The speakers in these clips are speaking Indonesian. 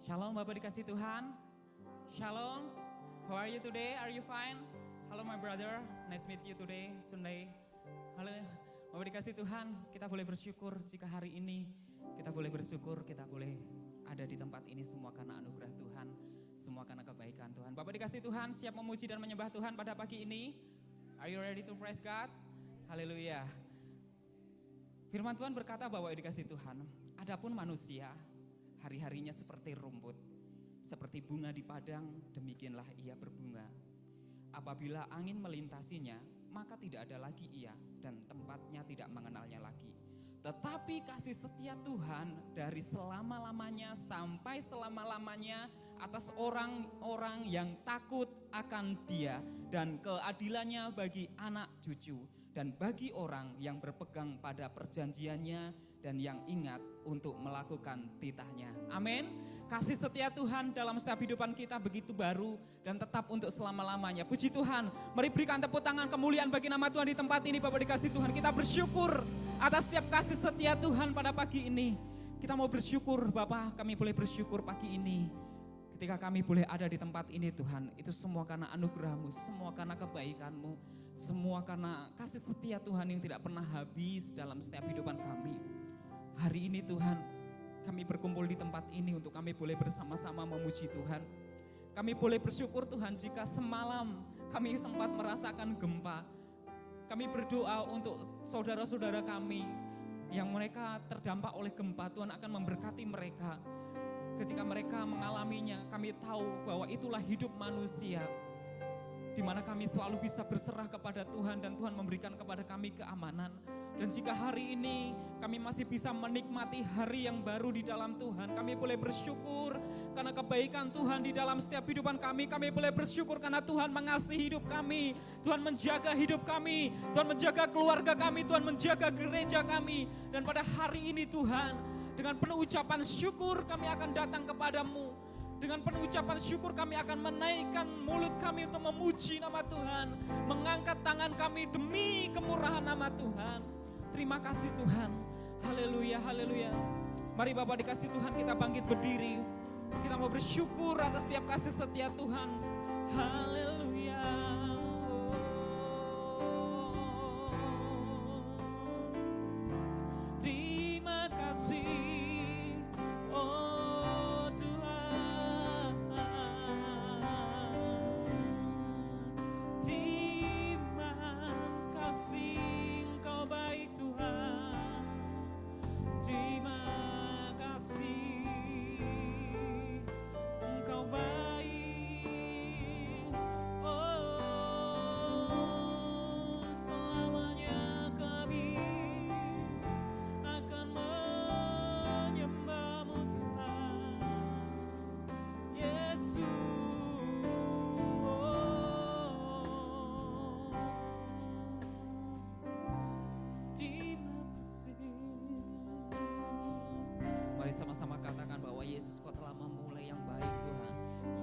Shalom Bapak dikasih Tuhan. Shalom. How are you today? Are you fine? Hello my brother. Nice meet you today, Sunday. Halo Bapak dikasih Tuhan. Kita boleh bersyukur jika hari ini kita boleh bersyukur, kita boleh ada di tempat ini semua karena anugerah Tuhan, semua karena kebaikan Tuhan. Bapak dikasih Tuhan, siap memuji dan menyembah Tuhan pada pagi ini? Are you ready to praise God? Haleluya. Firman Tuhan berkata bahwa dikasih Tuhan, adapun manusia hari-harinya seperti rumput, seperti bunga di padang, demikianlah ia berbunga. Apabila angin melintasinya, maka tidak ada lagi ia dan tempatnya tidak mengenalnya lagi. Tetapi kasih setia Tuhan dari selama-lamanya sampai selama-lamanya atas orang-orang yang takut akan Dia, dan keadilannya bagi anak cucu dan bagi orang yang berpegang pada perjanjiannya dan yang ingat untuk melakukan titahnya. Amin. Kasih setia Tuhan dalam setiap kehidupan kita begitu baru dan tetap untuk selama-lamanya. Puji Tuhan. Mari berikan tepuk tangan kemuliaan bagi nama Tuhan di tempat ini. Bapak dikasih Tuhan, kita bersyukur atas setiap kasih setia Tuhan pada pagi ini. Kita mau bersyukur Bapak, kami boleh bersyukur pagi ini. Ketika kami boleh ada di tempat ini Tuhan, itu semua karena anugerah-Mu, semua karena kebaikan-Mu, semua karena kasih setia Tuhan yang tidak pernah habis dalam setiap kehidupan kami. Hari ini Tuhan, kami berkumpul di tempat ini untuk kami boleh bersama-sama memuji Tuhan. Kami boleh bersyukur Tuhan jika semalam kami sempat merasakan gempa. Kami berdoa untuk saudara-saudara kami yang mereka terdampak oleh gempa, Tuhan akan memberkati mereka. Ketika mereka mengalaminya, kami tahu bahwa itulah hidup manusia, di mana kami selalu bisa berserah kepada Tuhan dan Tuhan memberikan kepada kami keamanan. Dan jika hari ini kami masih bisa menikmati hari yang baru di dalam Tuhan, kami boleh bersyukur karena kebaikan Tuhan di dalam setiap kehidupan kami. Kami boleh bersyukur karena Tuhan mengasihi hidup kami, Tuhan menjaga hidup kami, Tuhan menjaga keluarga kami, Tuhan menjaga gereja kami. Dan pada hari ini Tuhan, dengan penuh ucapan syukur kami akan datang kepadamu. Dengan penuh ucapan syukur kami akan menaikkan mulut kami untuk memuji nama Tuhan, mengangkat tangan kami demi kemurahan nama Tuhan. Terima kasih Tuhan. Haleluya, haleluya. Mari Bapak dikasih Tuhan, kita bangkit berdiri. Kita mau bersyukur atas setiap kasih setia Tuhan. Haleluya. Terima kasih, oh Tuhan. Terima kasih, Engkau baik Tuhan. Terima kasih, Engkau baik. Oh, selamanya kami akan menyembah-Mu Tuhan Yesus. Terima kasih. Mari sama-sama katakan bahwa Yesus, Kau telah memulai yang baik Tuhan.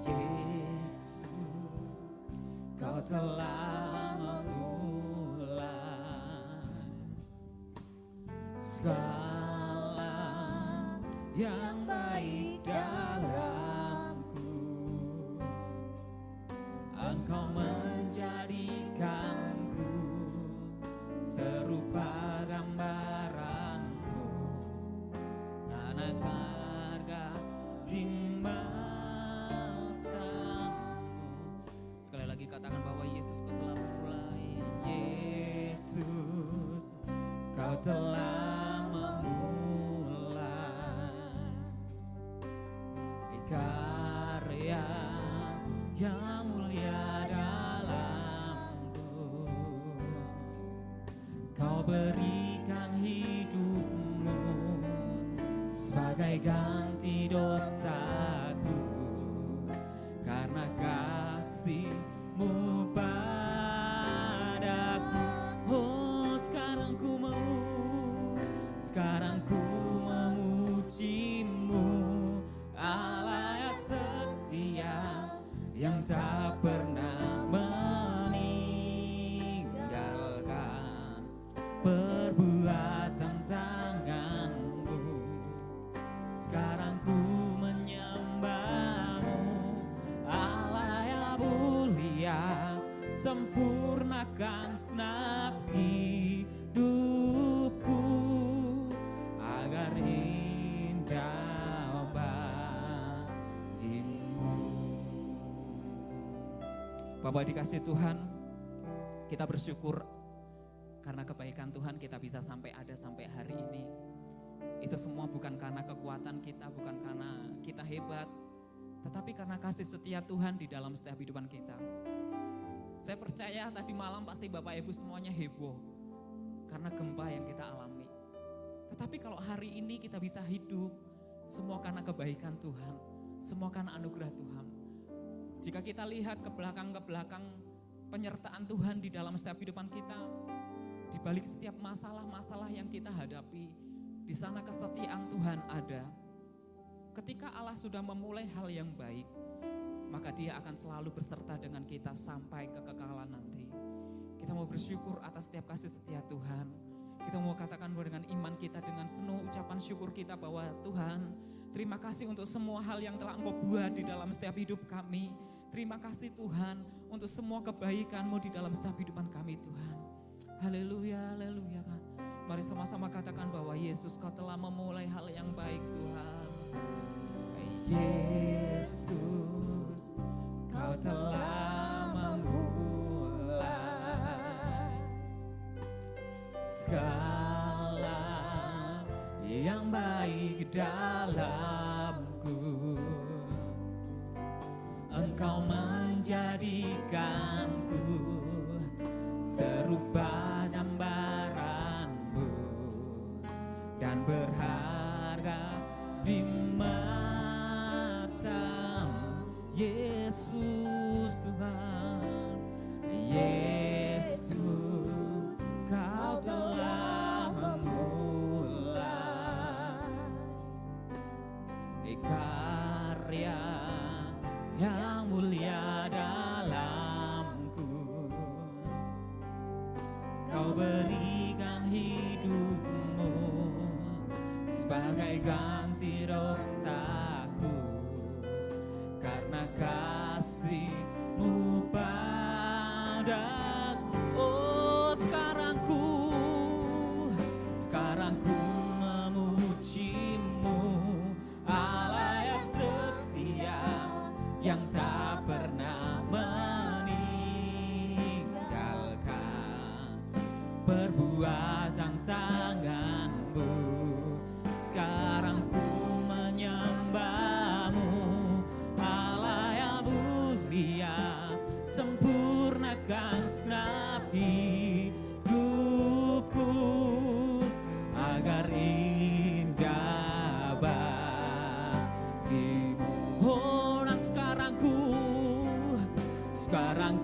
Yesus, Kau telah memulai segala yang baik dalamku. Engkau menjadikanku serupa gambaran-Mu, anak harga di mata-Mu. Sekali lagi katakan bahwa Yesus, Kau telah memulai. Yesus, Kau telah memulai karya yang mulia dalamku. Kau berikan hidup-Mu sebagai ganti dosaku, karena kasih-Mu padaku. Oh, sekarang ku memuji-Mu, Allah yang setia, yang tak pernah meninggalkan perbuatan tangan-Mu. Sekarang ku menyembah Bapak dikasih Tuhan, kita bersyukur karena kebaikan Tuhan kita bisa sampai ada sampai hari ini. Itu semua bukan karena kekuatan kita, bukan karena kita hebat, tetapi karena kasih setia Tuhan di dalam setiap kehidupan kita. Saya percaya tadi malam pasti Bapak Ibu semuanya heboh karena gempa yang kita alami. Tetapi kalau hari ini kita bisa hidup, semua karena kebaikan Tuhan, semua karena anugerah Tuhan. Jika kita lihat ke belakang penyertaan Tuhan di dalam setiap kehidupan kita, di balik setiap masalah-masalah yang kita hadapi, di sana kesetiaan Tuhan ada. Ketika Allah sudah memulai hal yang baik, maka Dia akan selalu berserta dengan kita sampai kekekalan nanti. Kita mau bersyukur atas setiap kasih setia Tuhan. Kita mau katakan dengan iman kita, dengan seluruh ucapan syukur kita bahwa Tuhan, terima kasih untuk semua hal yang telah Engkau buat di dalam setiap hidup kami. Terima kasih Tuhan untuk semua kebaikan-Mu di dalam setiap kehidupan kami Tuhan. Haleluya, haleluya. Mari sama-sama katakan bahwa Yesus, Kau telah memulai hal yang baik Tuhan. Yesus, Kau telah memulai segala yang baik dalamku. Engkau menjadikanku serupa gambaran-Mu dan berharga di mata-Mu, Yesus Tuhan. Yesus, Kau telah memulai karya yang mulia dalamku. Kau berikan hidup-Mu sebagai ganti dosaku, karena kasih-Mu padaku. Oh, sekarang ku memuji-Mu, Allah yang setia, yang tak pernah meninggalkan perbuatan tangan-Mu. Sekarang ku menyembah-Mu, Allah yang mulia, sempurnakan segenap hidupku agar indah bagi-Mu. Oh, dan sekarang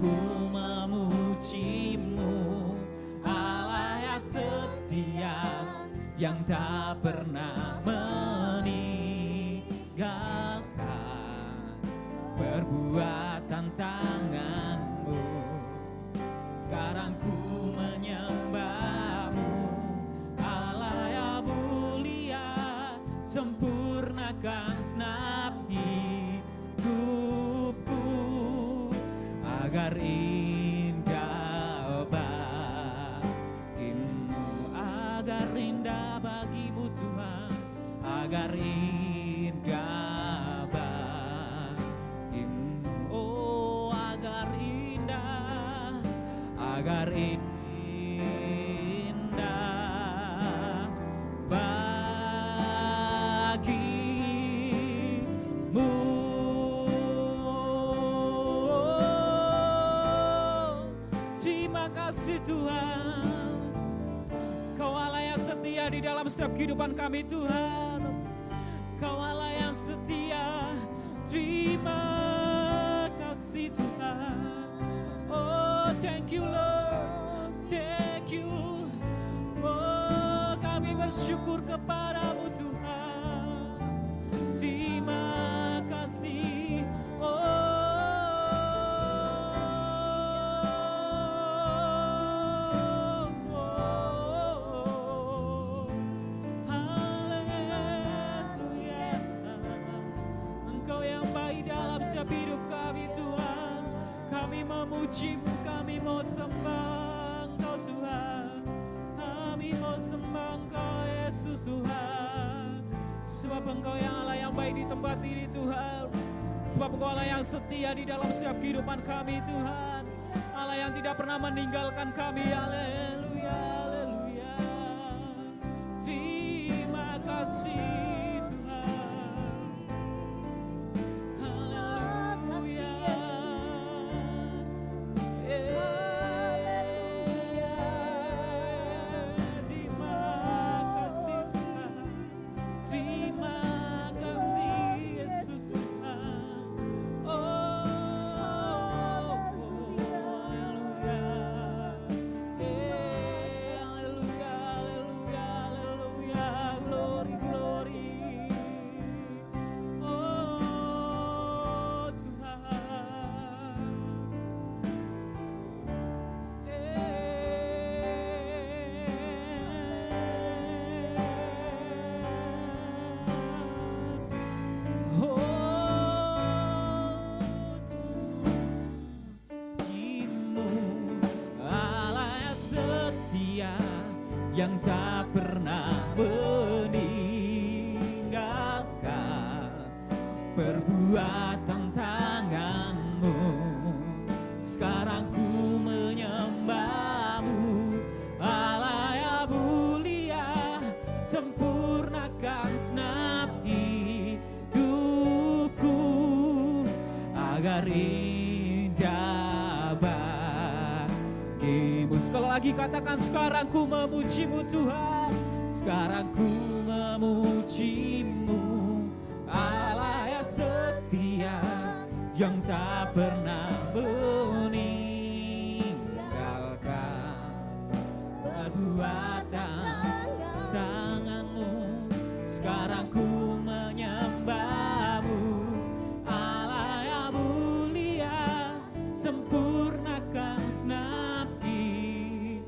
ku memuji-Mu, Allah yang setia, yang tak pernah meninggalkan perbuatan tangan-Mu. Sekarang ku menyembah-Mu, Allah yang mulia, sempurnakan segenap hidupku agar indah bagi-Mu, agar indah bagi-Mu Tuhan, agar indah bagi-Mu. Oh, agar indah bagi-Mu. Terima kasih Tuhan, Kau Allah yang setia di dalam setiap kehidupan kami Tuhan. Kau Allah yang setia, terima kasih Tuhan. Oh, thank you Lord, thank you. Oh, kami bersyukur kepada-Mu Tuhan. Terima kasih. Hidup kami Tuhan, kami memuji-Mu, kami mau sembah Engkau Tuhan, kami mau sembah Engkau Yesus Tuhan. Sebab Engkau yang Allah yang baik di tempat ini Tuhan, sebab Engkau Allah yang setia di dalam setiap kehidupan kami Tuhan. yang tidak pernah meninggalkan kami. Haleluya, haleluya. Terima kasih Tuhan. Haleluya. Terima kasih Tuhan. Terima kasih Yesus Tuhan. Yang tak pernah meninggalkan perbuatan tanganmu. Sekarang ku menyembahmu, Allah yang mulia, sempurnakan senap hidupku agar indah bagimu. Sekali lagi katakan, sekarang ku memujimu Tuhan. Sekarang ku memujimu, Allah yang setia, yang tak pernah meninggalkan perbuatan tanganmu. Sekarang ku menyembahmu, Allah yang mulia, sempurnakan senap hidupku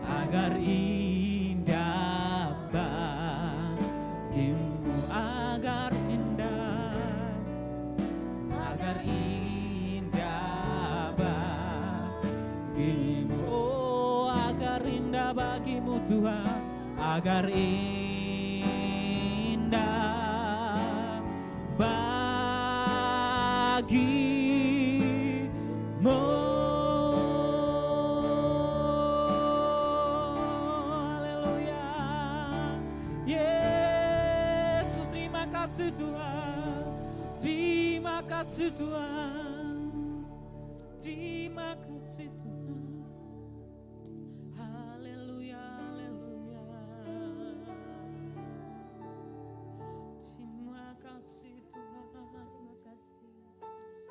agar indah bagimu, agar indah bagimu, oh agar indah bagimu Tuhan, agar indah bagimu. Haleluya. Yesus, terima kasih Tuhan. Terima kasih Tuhan. Terima kasih Tuhan. Haleluya, haleluya. Terima kasih Tuhan.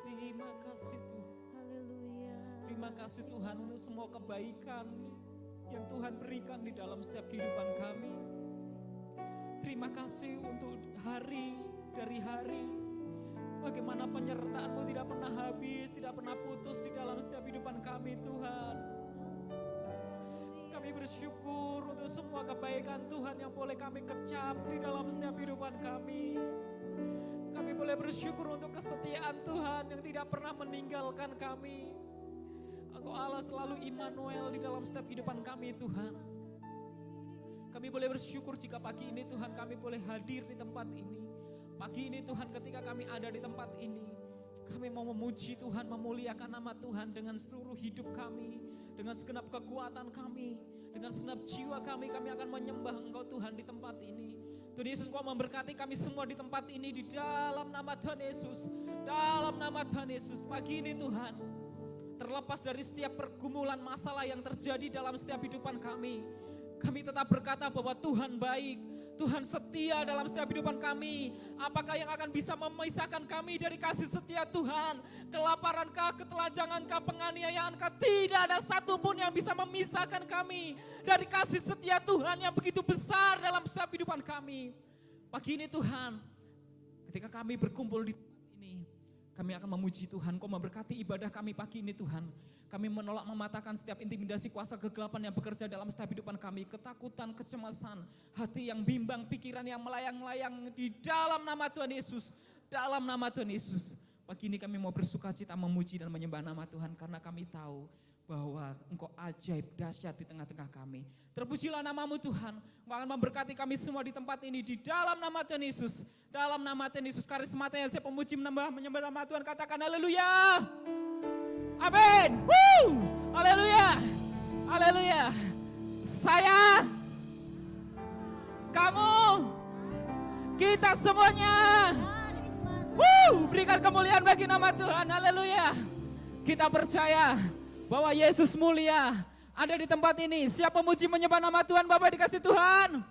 Terima kasih Tuhan. Haleluya. Terima kasih Tuhan untuk semua kebaikan yang Tuhan berikan di dalam setiap kehidupan kami. Terima kasih untuk hari dari hari. Bagaimana penyertaan-Mu tidak pernah habis, tidak pernah putus di dalam setiap kehidupan kami Tuhan. Kami bersyukur untuk semua kebaikan Tuhan yang boleh kami kecap di dalam setiap kehidupan kami. Kami boleh bersyukur untuk kesetiaan Tuhan yang tidak pernah meninggalkan kami. Engkau Allah selalu Immanuel di dalam setiap kehidupan kami Tuhan. Kami boleh bersyukur jika pagi ini Tuhan kami boleh hadir di tempat ini. Pagi ini Tuhan ketika kami ada di tempat ini, kami mau memuji Tuhan, memuliakan nama Tuhan dengan seluruh hidup kami, dengan segenap kekuatan kami, dengan segenap jiwa kami akan menyembah Engkau Tuhan di tempat ini. Tuhan Yesus, Engkau memberkati kami semua di tempat ini di dalam nama Tuhan Yesus. Dalam nama Tuhan Yesus, pagi ini Tuhan, terlepas dari setiap pergumulan masalah yang terjadi dalam setiap kehidupan kami tetap berkata bahwa Tuhan baik. Tuhan setia dalam setiap kehidupan kami. Apakah yang akan bisa memisahkan kami dari kasih setia Tuhan? Kelaparankah, ketelajangankah, penganiayaankah? Tidak ada satupun yang bisa memisahkan kami dari kasih setia Tuhan yang begitu besar dalam setiap kehidupan kami. Pagi ini Tuhan, ketika kami berkumpul di tempat ini, kami akan memuji Tuhan. Kau memberkati ibadah kami pagi ini Tuhan. Kami menolak mematahkan setiap intimidasi kuasa kegelapan yang bekerja dalam setiap kehidupan kami. Ketakutan, kecemasan, hati yang bimbang, pikiran yang melayang-layang di dalam nama Tuhan Yesus. Dalam nama Tuhan Yesus. Pagi ini kami mau bersuka cita memuji dan menyembah nama Tuhan. Karena kami tahu bahwa Engkau ajaib, dahsyat di tengah-tengah kami. Terpujilah namamu Tuhan. Engkau akan memberkati kami semua di tempat ini. Di dalam nama Tuhan Yesus. Dalam nama Tuhan Yesus. Karismata yang saya pemuji menyembah nama Tuhan. Katakan haleluya. Amin. Woo! Haleluya. Haleluya. Saya, kamu, kita semuanya. Woo! Berikan kemuliaan bagi nama Tuhan. Haleluya. Kita percaya bahwa Yesus mulia ada di tempat ini. Siapa muji menyembah nama Tuhan, Bapak dikasih Tuhan.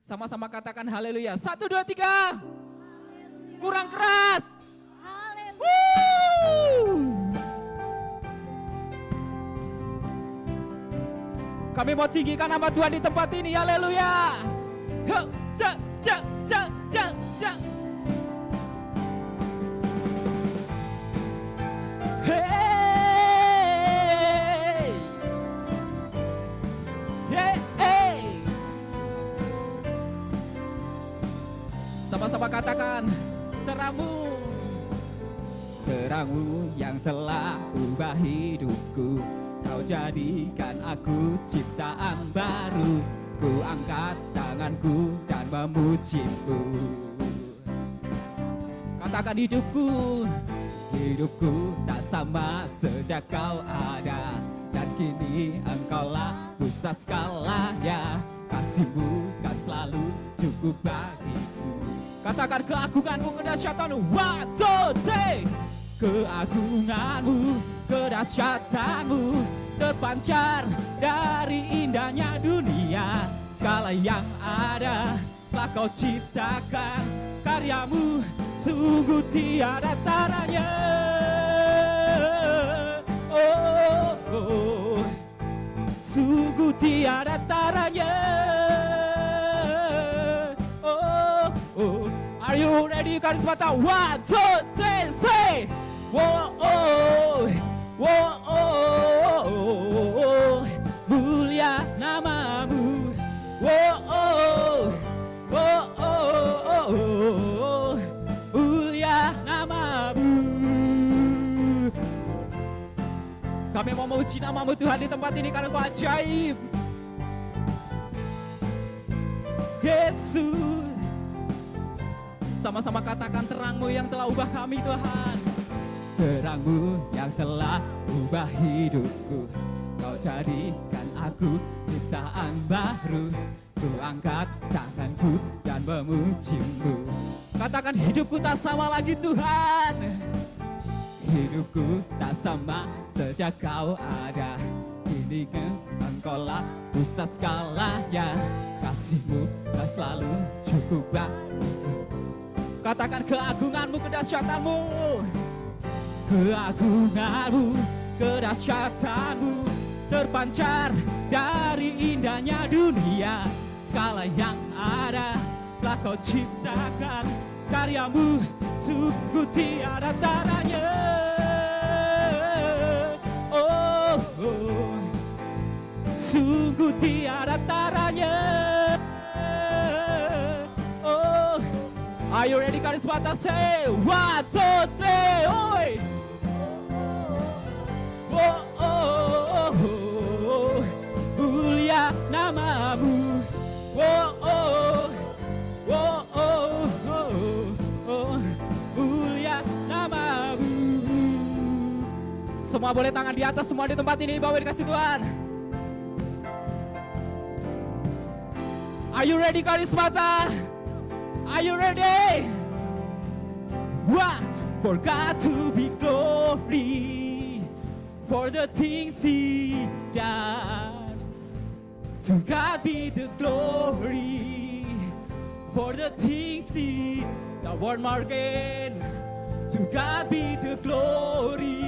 Sama-sama katakan haleluya. 1, 2, 3. Kurang keras. Woo! Kami mau tinggikan nama Tuhan di tempat ini. Haleluya. Yuk, ja, ja, ja, ja, ja. Hey. Hey, hey. Sama-sama katakan terangmu. Terangmu yang telah ubah hidupku. Kau jadikan aku ciptaan baru. Ku angkat tanganku dan memujimu. Katakan hidupku. Hidupku tak sama sejak kau ada. Dan kini engkaulah pusat segalanya. Kasihmu kan selalu cukup bagiku. Katakan keagunganmu, kedahsyatanmu. 1, 2, 3. Keagunganmu, kedahsyatanmu terpancar dari indahnya dunia. Segala yang ada telah kau ciptakan. Karyamu sungguh tiada taranya. Oh, oh, sungguh tiada taranya. Oh, oh. Are you ready, Karismata? 1, 2, 3, say. Whoa, oh, whoa, oh, oh, oh, mulia namamu. Whoa, oh, whoa, oh, oh, oh, mulia namamu. Kami mau memuji namamu Tuhan di tempat ini karena Kau ajaib. Yesus. Sama-sama katakan terangmu yang telah ubah kami Tuhan. Terangmu yang telah ubah hidupku. Kau jadikan aku ciptaan baru. Ku angkat tanganku dan memujimu. Katakan hidupku tak sama lagi Tuhan. Hidupku tak sama sejak kau ada. Kini engkaulah pusat segalanya. Kasihmu tak selalu cukup bagiku. Katakan keagunganmu, kedahsyatanmu. Keagunganmu, kedahsyatanmu terpancar dari indahnya dunia. Segala yang ada telah kau ciptakan. Karyamu sungguh tiada taranya. Oh, oh, sungguh tiada taranya. Oh, are you ready, Karismata? Say 1, 2, 3, oi. Oh, oh, oh, oh, mulia namamu. Oh, oh, oh, oh, oh, oh, mulia namamu. Semua boleh tangan di atas, semua di tempat ini, Bapak dikasih Tuhan. Are you ready, Karismata? Are you ready? One, for God to be glory, for the things He done. To God be the glory, for the things He done. One more again. To God be the glory,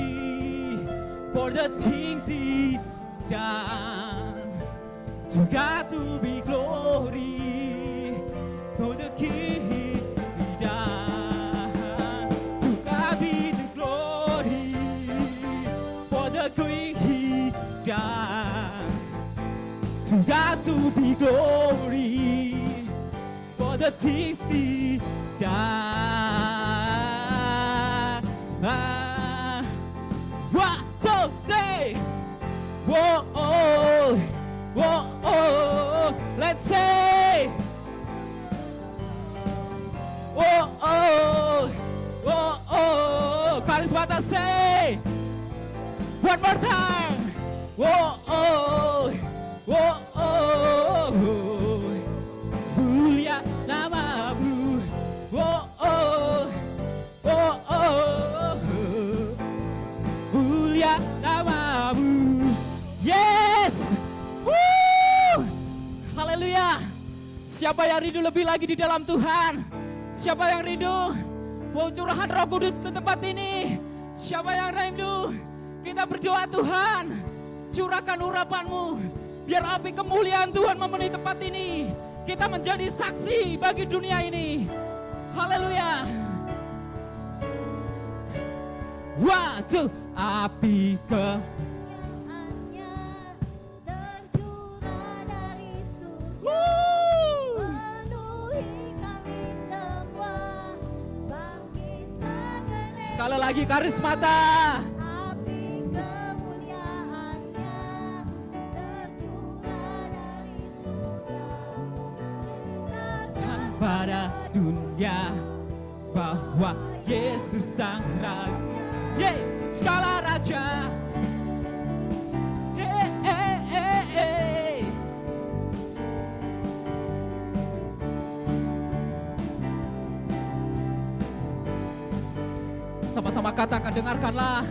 for the things He done. To God to be glory, for the King He done. To God be the glory, for the King He done. To God to be glory, for the things He done. 1, 2, 3. Whoa, oh, whoa, oh, let's say. Whoa, oh, whoa, oh, Karismata say. One more time. Whoa, oh, whoa, oh, mulia namamu. Whoa, oh, oh, oh, mulia namamu. Yes. Woo. Haleluya. Siapa yang rindu lebih lagi di dalam Tuhan? Siapa yang rindu mau curahan Roh Kudus ke tempat ini? Siapa yang rindu? Kita berdoa, Tuhan, curahkan urapan-Mu, biar api kemuliaan Tuhan memenuhi tempat ini. Kita menjadi saksi bagi dunia ini. Haleluya. Wah, api ke sekali lagi karismata. Api kemuliaannya tercurah dari surga. Dan pada dunia bahwa Yesus Sang Raja, skala Raja. Sama-sama katakan, dengarkanlah.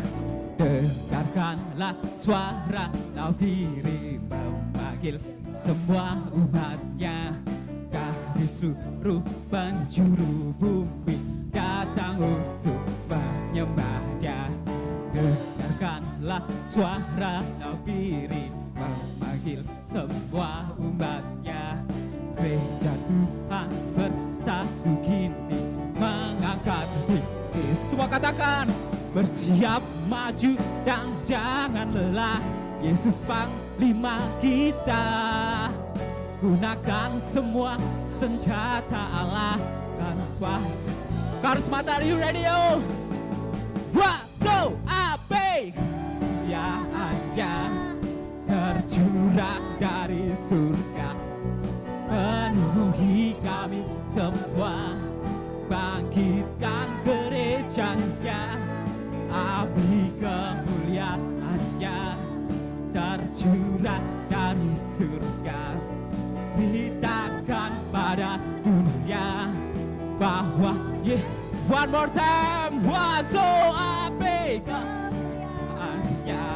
Dengarkanlah suara nafiri memanggil semua umatnya dari seluruh penjuru bumi datang untuk menyembah Dia. Dengarkanlah suara nafiri memanggil semua umatnya. Gereja Tuhan bersatu kini mengangkat tinggi. Semua katakan, bersiap maju dan jangan lelah. Yesus Panglima kita, gunakan semua senjata Allah dan kuasa. Karismata, are you ready? Waktu api ya ada tercurah dari surga, penuhi kami semua. Bangkitkan gerejanya, api kemuliaannya tercurah dari surga. Beritakan pada dunia bahwa one more time, waktu api kemuliaannya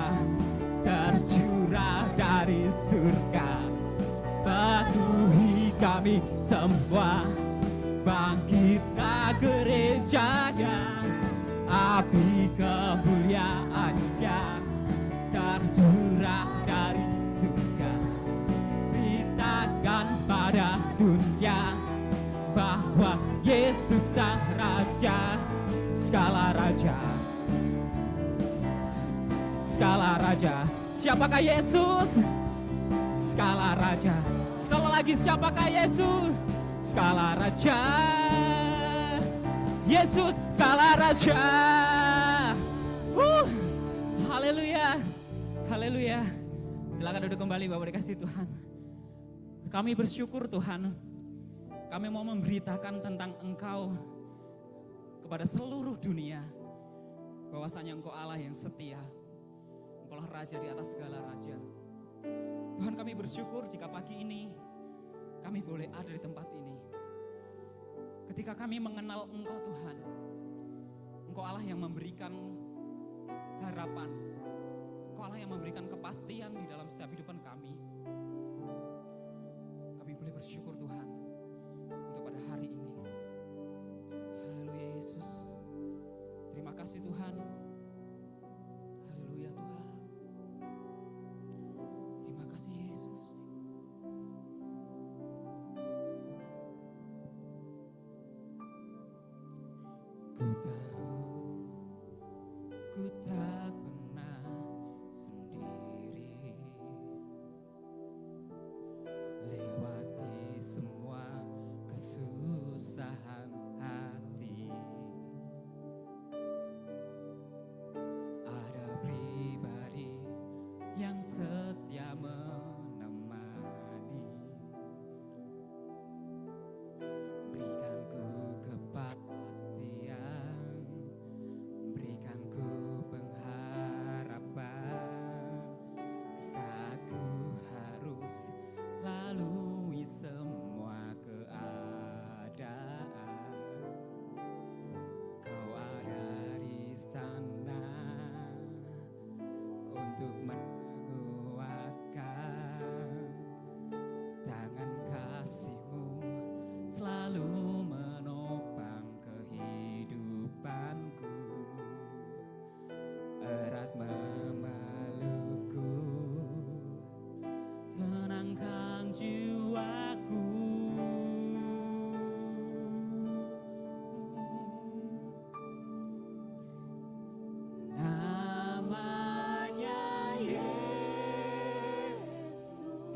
tercurah dari surga, penuhi kami semua. Bangkitlah gerejanya, api kemuliaannya tercurah dari surga. Beritakan pada dunia bahwa Yesus Sang Raja, skala Raja, skala Raja. Siapakah Yesus? Skala Raja. Sekali lagi, siapakah Yesus? Skala Raja, Yesus skala Raja. Haleluya, haleluya. Silakan duduk kembali, Bapak dikasih Tuhan. Kami bersyukur Tuhan, kami mau memberitakan tentang Engkau kepada seluruh dunia, bahwasanya Engkau Allah yang setia, Engkaulah Raja di atas segala raja. Tuhan, kami bersyukur jika pagi ini kami boleh ada di tempat ini. Ketika kami mengenal Engkau Tuhan, Engkau Allah yang memberikan harapan, Engkau Allah yang memberikan kepastian di dalam setiap kehidupan kami. Kami boleh bersyukur Tuhan untuk pada hari ini. Haleluya Yesus. Terima kasih Tuhan. Haleluya Tuhan. Terima kasih Yesus. Ku tahu ku tak pernah sendiri, lewati semua kesusahan hati. Ada pribadi yang setia menemani, berikan ku kepastian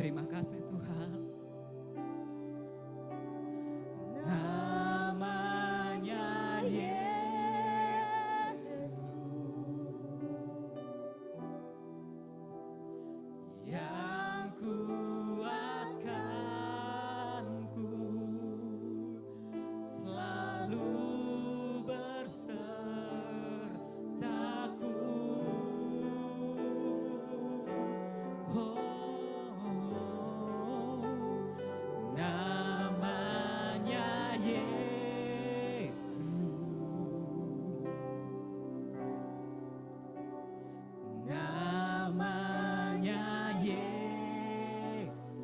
Terima kasih Tuhan. Namanya Yesus yang kuatkanku, selalu bersertaku. Oh, namanya Yesus, namanya Yesus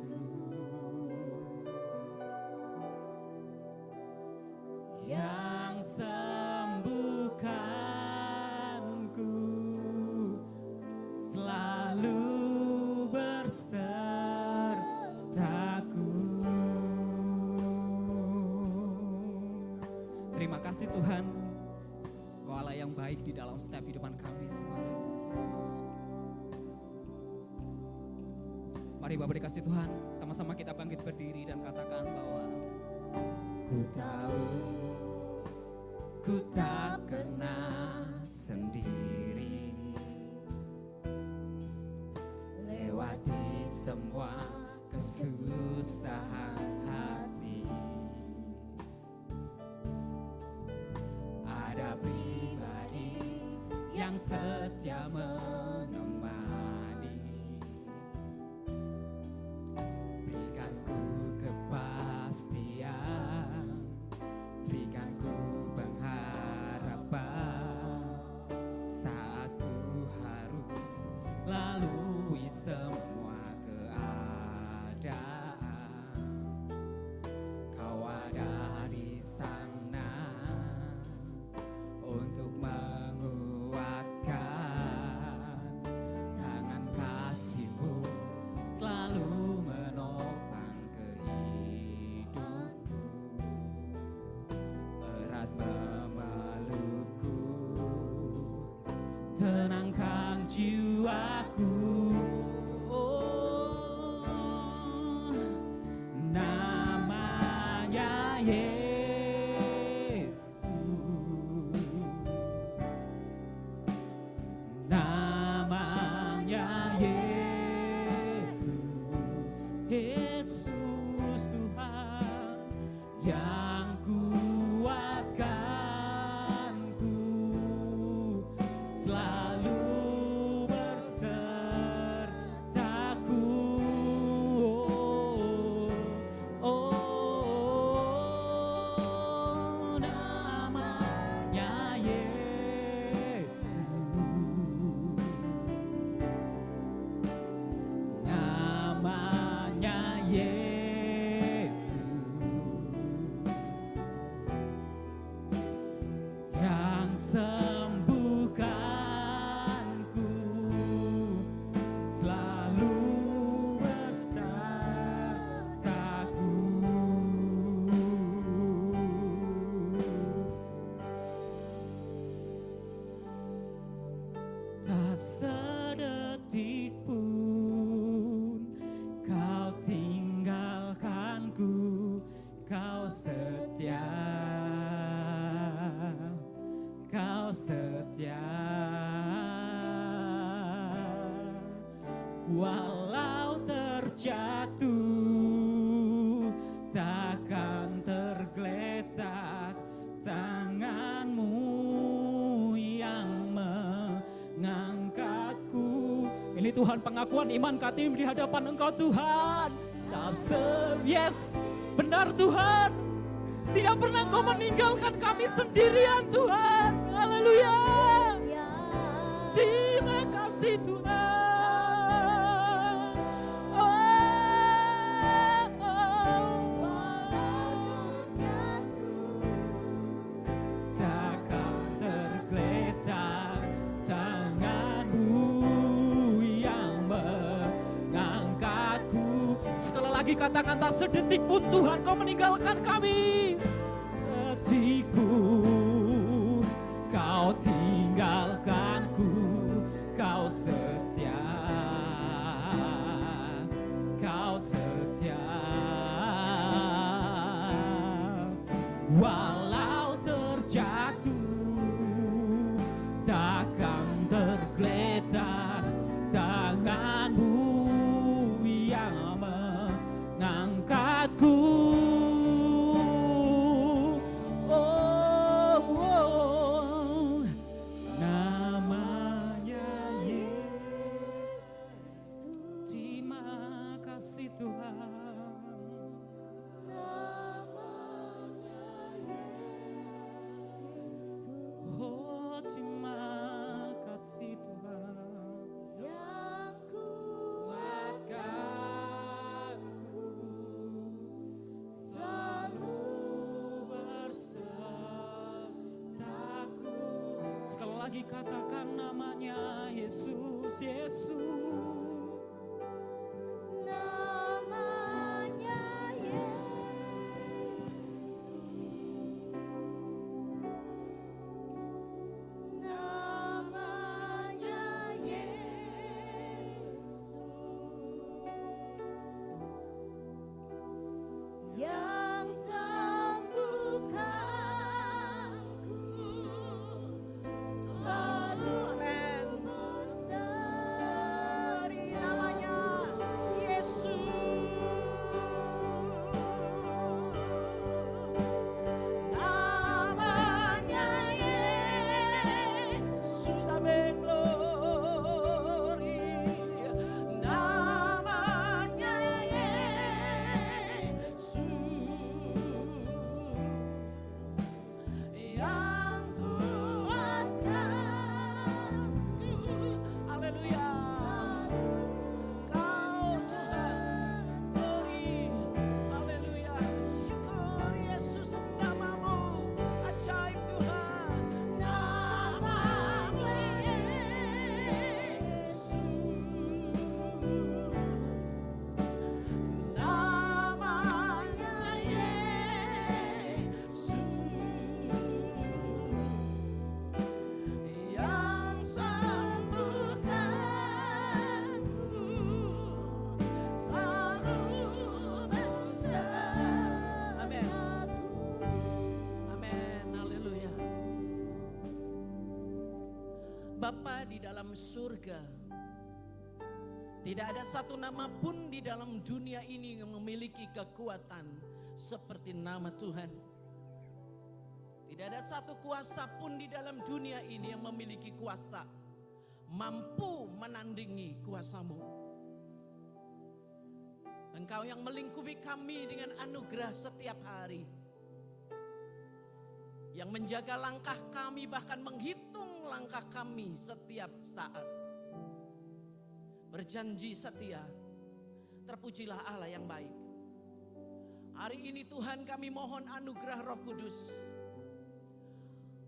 yang sembuhkanku, selalu bersertaku. Terima kasih Tuhan, Kau Allah yang baik di dalam setiap kehidupan kami semua. Mari Bapak dikasih Tuhan, sama-sama kita bangkit berdiri dan katakan bahwa ku tahu ku tak pernah sendiri, lewati semua kesusahan hati. Ada pribadi yang setia menemani, berikan ku kepastian, berikan ku pengharapan saat ku harus lalui semua keadaan. Kau ada di sana untuk menguatkan, tangan kasih-Mu selalu menopang kehidupanku. Berat memelukku, tenangkan jiwaku. Oh, namanya Yesus, namanya Yesus, Yesus Tuhan yang kuatkanku, selalu bersertaku. Oh, oh, namanya Yesus, namanya Yesus yang sembuhkanku, selalu bersertaku. Tak sedetik pun Kau tinggalkanku, Kau setia, Kau setia. Walau terjatuh, takkan tergeletak, tangan-Mu yang mengangkatku. Ini Tuhan pengakuan iman kami di hadapan Engkau Tuhan. Yes, benar Tuhan. Tidak pernah Engkau meninggalkan kami sendirian Tuhan. Haleluya. Terima kasih Tuhan. Takkan tergeletak, tangan-Mu yang mengangkatku. Sekali lagi katakan, tak sedetik pun Tuhan Kau meninggalkan kami. Detik pun Kau tinggalkanku, Kau setia, Kau Walau terjatuh, takkan tergeletak. Tanganmu yang mengangkatku. Oh, oh, namanya Yesus. Terima kasih Tuhan. Oh, terima kasih Tuhan. Yang Kuatkanku selalu bersertaku. Sekali lagi katakan namanya Yesus, Yesus. namanya yang sembuhkanku selalu berseri namanya Yesus. Namanya Yesus, amin, glory. Namanya Yesus yang kuatkanku. Haleluya. Kau Tuhan, glory. Haleluya. Syukur Yesus, namamu ajaib Tuhan. Namamu Yesus. Namanya Yesus yang sembuhkanku selalu bersamaku. Amin, haleluya. Bapa di dalam surga, tidak ada satu nama pun di dalam dunia ini yang memiliki kekuatan seperti nama Tuhan. Tidak ada satu kuasa pun di dalam dunia ini yang memiliki kuasa mampu menandingi kuasamu. Engkau yang melingkupi kami dengan anugerah setiap hari, yang menjaga langkah kami, bahkan menghitung langkah kami setiap saat. Berjanji setia, terpujilah Allah yang baik. Hari ini Tuhan, kami mohon anugerah Roh Kudus.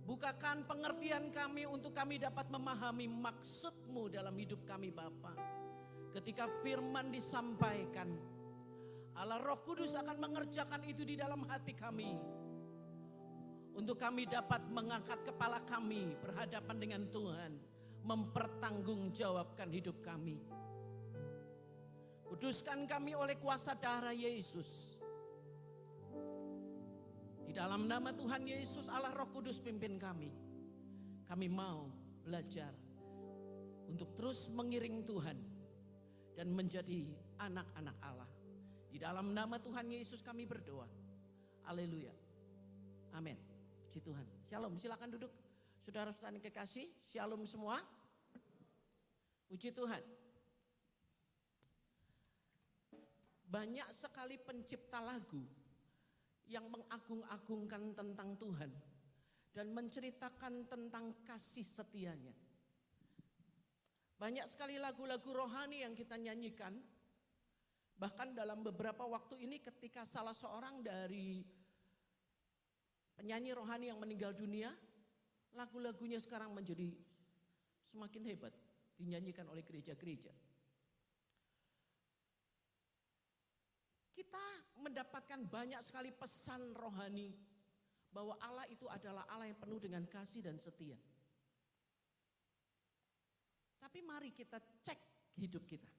Bukakan pengertian kami untuk kami dapat memahami maksud-Mu dalam hidup kami Bapa. Ketika firman disampaikan, Allah Roh Kudus akan mengerjakan itu di dalam hati kami. Untuk kami dapat mengangkat kepala kami berhadapan dengan Tuhan, mempertanggungjawabkan hidup kami. Kuduskan kami oleh kuasa darah Yesus. Di dalam nama Tuhan Yesus, Allah Roh Kudus pimpin kami. Kami mau belajar untuk terus mengiring Tuhan dan menjadi anak-anak Allah. Di dalam nama Tuhan Yesus kami berdoa. Haleluya. Amin. Puji Tuhan. Shalom, silakan duduk. Saudara-saudara yang kekasih, shalom semua. Puji Tuhan. Banyak sekali pencipta lagu yang mengagung-agungkan tentang Tuhan dan menceritakan tentang kasih setianya. Banyak sekali lagu-lagu rohani yang kita nyanyikan. Bahkan dalam beberapa waktu ini ketika salah seorang dari penyanyi rohani yang meninggal dunia, lagu-lagunya sekarang menjadi semakin hebat, dinyanyikan oleh gereja-gereja. Kita mendapatkan banyak sekali pesan rohani bahwa Allah itu adalah Allah yang penuh dengan kasih dan setia. Tapi mari kita cek hidup kita.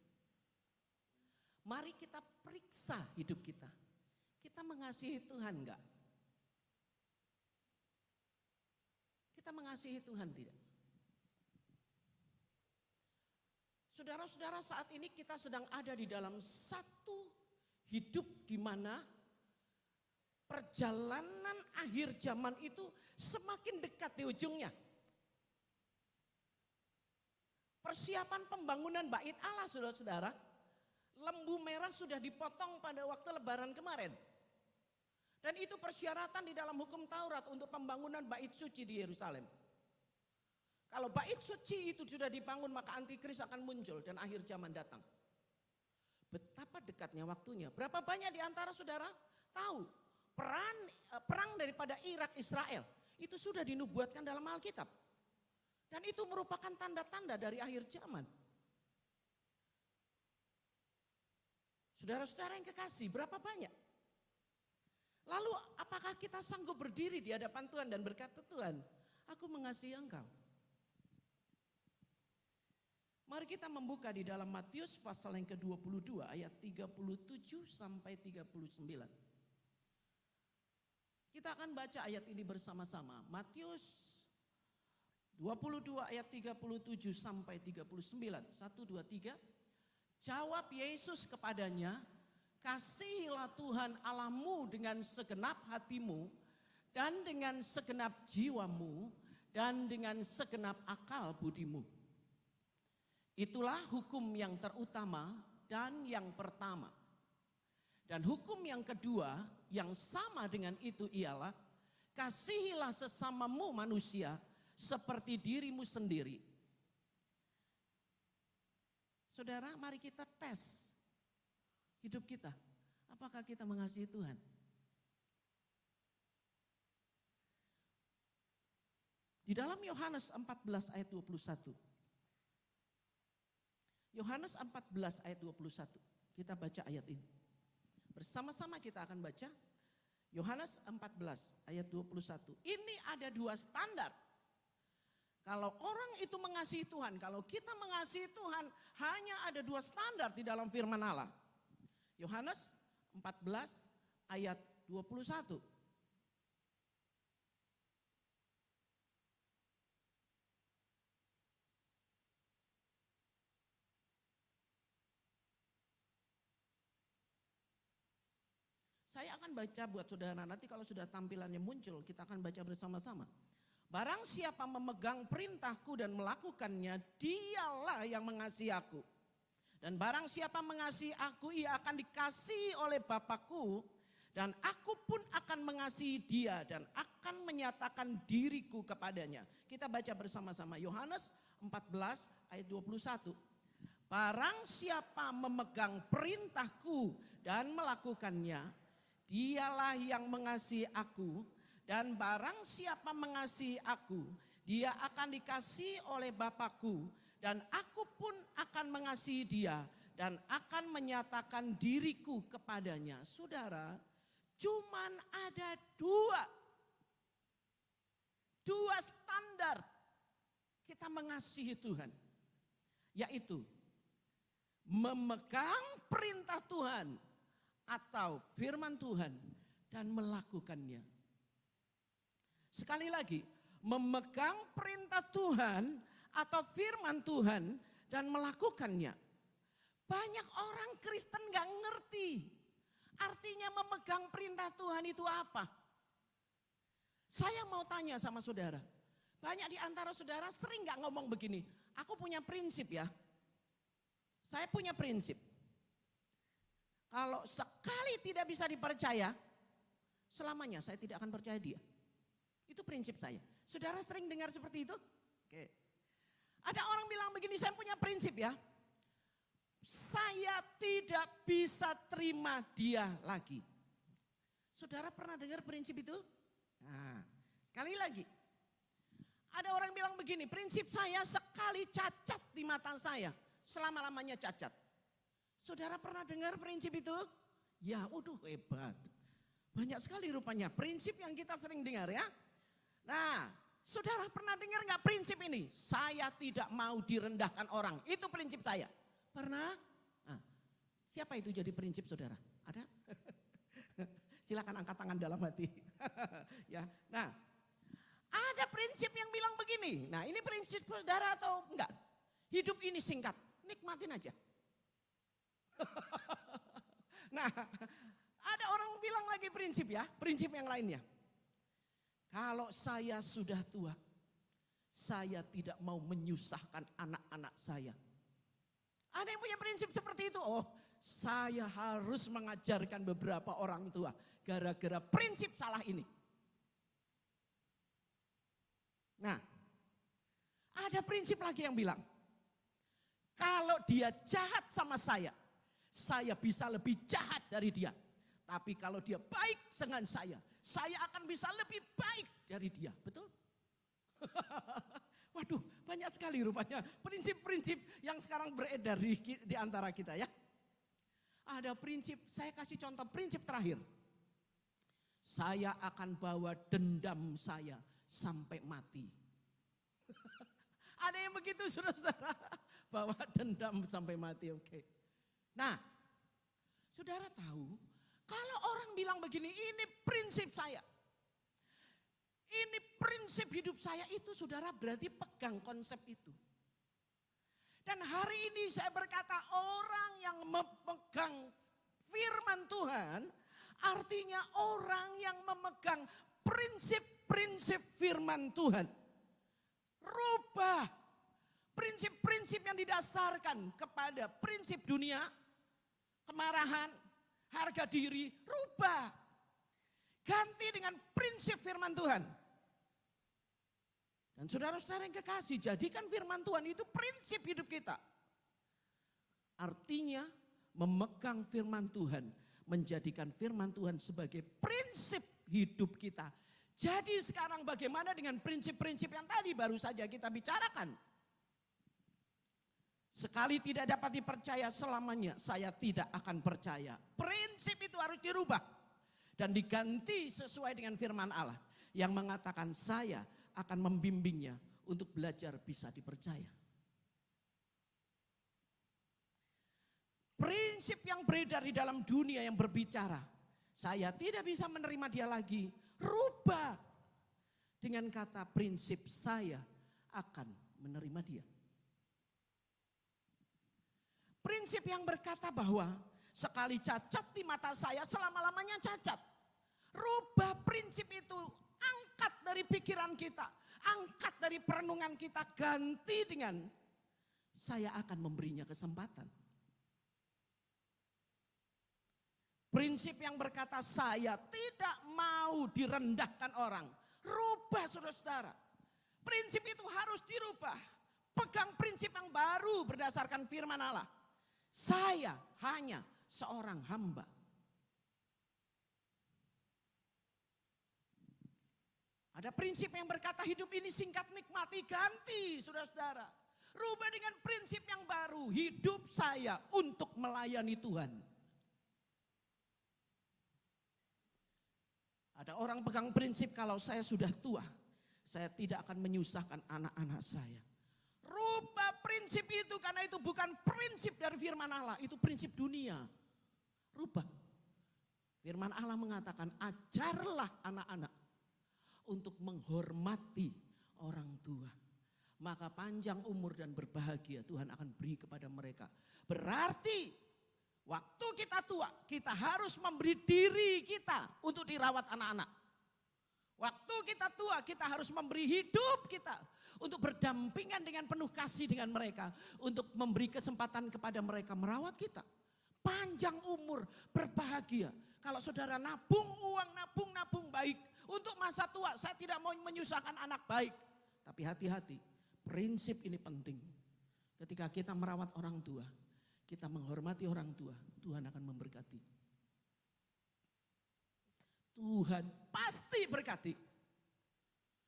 Mari kita periksa hidup kita. Kita mengasihi Tuhan enggak? Kita mengasihi Tuhan tidak? Saudara-saudara, saat ini kita sedang ada di dalam satu hidup di mana perjalanan akhir zaman itu semakin dekat di ujungnya. Persiapan pembangunan bait Allah, saudara-saudara. Lembu merah sudah dipotong pada waktu lebaran kemarin. Dan itu persyaratan di dalam hukum Taurat untuk pembangunan bait suci di Yerusalem. Kalau bait suci itu sudah dibangun, maka antikris akan muncul dan akhir zaman datang. Betapa dekatnya waktunya. Berapa banyak di antara saudara tahu perang daripada Irak Israel itu sudah dinubuatkan dalam Alkitab. Dan itu merupakan tanda-tanda dari akhir zaman. Saudara-saudara yang kekasih, berapa banyak? Lalu apakah kita sanggup berdiri di hadapan Tuhan dan berkata, Tuhan, aku mengasihi Engkau. Mari kita membuka di dalam Matius pasal yang ke-22 ayat 37 sampai 39. Kita akan baca ayat ini bersama-sama. Matius 22 ayat 37 sampai 39. 1, 2, 3. Jawab Yesus kepadanya, kasihilah Tuhan Allahmu dengan segenap hatimu dan dengan segenap jiwamu dan dengan segenap akal budimu. Itulah hukum yang terutama dan yang pertama. Dan hukum yang kedua yang sama dengan itu ialah kasihilah sesamamu manusia seperti dirimu sendiri. Saudara, mari kita tes hidup kita. Apakah kita mengasihi Tuhan? Di dalam Yohanes 14 ayat 21. Yohanes 14 ayat 21. Kita baca ayat ini. Bersama-sama kita akan baca Yohanes 14 ayat 21. Ini ada dua standar. Kalau orang itu mengasihi Tuhan, kalau kita mengasihi Tuhan, hanya ada dua standar di dalam firman Allah. Yohanes 14 ayat 21. Saya akan baca buat saudara, nanti kalau sudah tampilannya muncul, kita akan baca bersama-sama. Barang siapa memegang perintahku dan melakukannya, dialah yang mengasihi aku. Dan barang siapa mengasihi aku, ia akan dikasihi oleh Bapakku. Dan aku pun akan mengasihi dia dan akan menyatakan diriku kepadanya. Kita baca bersama-sama Yohanes 14 ayat 21. Barang siapa memegang perintahku dan melakukannya, dialah yang mengasihi aku. Dan barang siapa mengasihi aku, dia akan dikasihi oleh Bapakku. Dan aku pun akan mengasihi dia dan akan menyatakan diriku kepadanya. Saudara, cuman ada dua standar kita mengasihi Tuhan. Yaitu memegang perintah Tuhan atau firman Tuhan dan melakukannya. Sekali lagi, memegang perintah Tuhan atau firman Tuhan dan melakukannya. Banyak orang Kristen gak ngerti artinya memegang perintah Tuhan itu apa. Saya mau tanya sama saudara, banyak di antara saudara sering gak ngomong begini, aku punya prinsip ya. Saya punya prinsip. Kalau sekali tidak bisa dipercaya, selamanya saya tidak akan percaya dia. Itu prinsip saya. Saudara sering dengar seperti itu? Oke. Ada orang bilang begini, saya punya prinsip ya. Saya tidak bisa terima dia lagi. Saudara pernah dengar prinsip itu? Nah, sekali lagi. Ada orang bilang begini, prinsip saya sekali cacat di mata saya, selama-lamanya cacat. Saudara pernah dengar prinsip itu? Ya, waduh hebat. Banyak sekali rupanya prinsip yang kita sering dengar ya. Nah, saudara pernah dengar gak prinsip ini? Saya tidak mau direndahkan orang. Itu prinsip saya. Pernah? Nah, siapa itu jadi prinsip saudara? Ada? Silakan angkat tangan dalam hati. Ya, nah, ada prinsip prinsip yang bilang begini. Nah, ini prinsip saudara atau enggak? Hidup ini singkat, nikmatin aja. Nah, ada orang bilang lagi prinsip ya, prinsip yang lainnya. Kalau saya sudah tua, saya tidak mau menyusahkan anak-anak saya. Ada yang punya prinsip seperti itu. Oh, saya harus mengajarkan beberapa orang tua gara-gara prinsip salah ini. Nah, ada prinsip lagi yang bilang, kalau dia jahat sama saya bisa lebih jahat dari dia. Tapi kalau dia baik dengan saya akan bisa lebih baik dari dia. Betul? Waduh, banyak sekali rupanya prinsip-prinsip yang sekarang beredar di antara kita ya. Ada prinsip, saya kasih contoh prinsip terakhir. Saya akan bawa dendam saya sampai mati. Ada yang begitu saudara-saudara? Bawa dendam sampai mati, oke. Nah, saudara tahu, kalau orang bilang begini, ini prinsip saya. Ini prinsip hidup saya, itu saudara berarti pegang konsep itu. Dan hari ini saya berkata orang yang memegang firman Tuhan, artinya orang yang memegang prinsip-prinsip firman Tuhan. Rubah prinsip-prinsip yang didasarkan kepada prinsip dunia, kemarahan, harga diri, rubah. Ganti dengan prinsip firman Tuhan. Dan saudara-saudara yang kekasih, jadikan firman Tuhan itu prinsip hidup kita. Artinya memegang firman Tuhan, menjadikan firman Tuhan sebagai prinsip hidup kita. Jadi sekarang bagaimana dengan prinsip-prinsip yang tadi baru saja kita bicarakan? Sekali tidak dapat dipercaya selamanya, saya tidak akan percaya. Prinsip itu harus dirubah dan diganti sesuai dengan firman Allah yang mengatakan saya akan membimbingnya untuk belajar bisa dipercaya. Prinsip yang beredar di dalam dunia yang berbicara, saya tidak bisa menerima dia lagi. Rubah dengan kata prinsip saya akan menerima dia. Prinsip yang berkata bahwa sekali cacat di mata saya selama-lamanya cacat. Rubah prinsip itu, angkat dari pikiran kita, angkat dari perenungan kita, ganti dengan saya akan memberinya kesempatan. Prinsip yang berkata saya tidak mau direndahkan orang. Rubah saudara-saudara. Prinsip itu harus dirubah. Pegang prinsip yang baru berdasarkan firman Allah. Saya hanya seorang hamba. Ada prinsip yang berkata hidup ini singkat, nikmati, ganti saudara-saudara. Rubah dengan prinsip yang baru. Hidup saya untuk melayani Tuhan. Ada orang pegang prinsip kalau saya sudah tua, saya tidak akan menyusahkan anak-anak saya. Rubah prinsip itu karena itu bukan prinsip dari firman Allah, itu prinsip dunia. Rubah. Firman Allah mengatakan ajarlah anak-anak untuk menghormati orang tua. Maka panjang umur dan berbahagia Tuhan akan beri kepada mereka. Berarti waktu kita tua, kita harus memberi diri kita untuk dirawat anak-anak. Waktu kita tua, kita harus memberi hidup kita untuk berdampingan dengan penuh kasih dengan mereka. Untuk memberi kesempatan kepada mereka merawat kita. Panjang umur, berbahagia. Kalau saudara nabung uang, nabung baik. Untuk masa tua, saya tidak mau menyusahkan anak baik. Tapi hati-hati, prinsip ini penting. Ketika kita merawat orang tua, kita menghormati orang tua, Tuhan akan memberkati. Tuhan pasti berkati.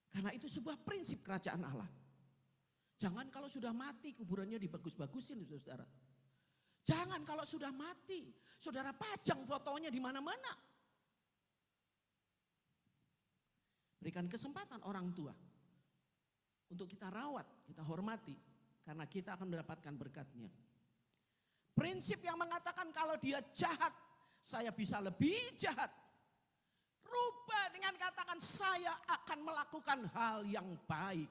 Karena itu sebuah prinsip kerajaan Allah. Jangan kalau sudah mati kuburannya dibagus-bagusin saudara. Jangan kalau sudah mati, saudara pajang fotonya di mana-mana. Berikan kesempatan orang tua untuk kita rawat, kita hormati. Karena kita akan mendapatkan berkatnya. Prinsip yang mengatakan kalau dia jahat, saya bisa lebih jahat. Rubah dengan katakan saya akan melakukan hal yang baik.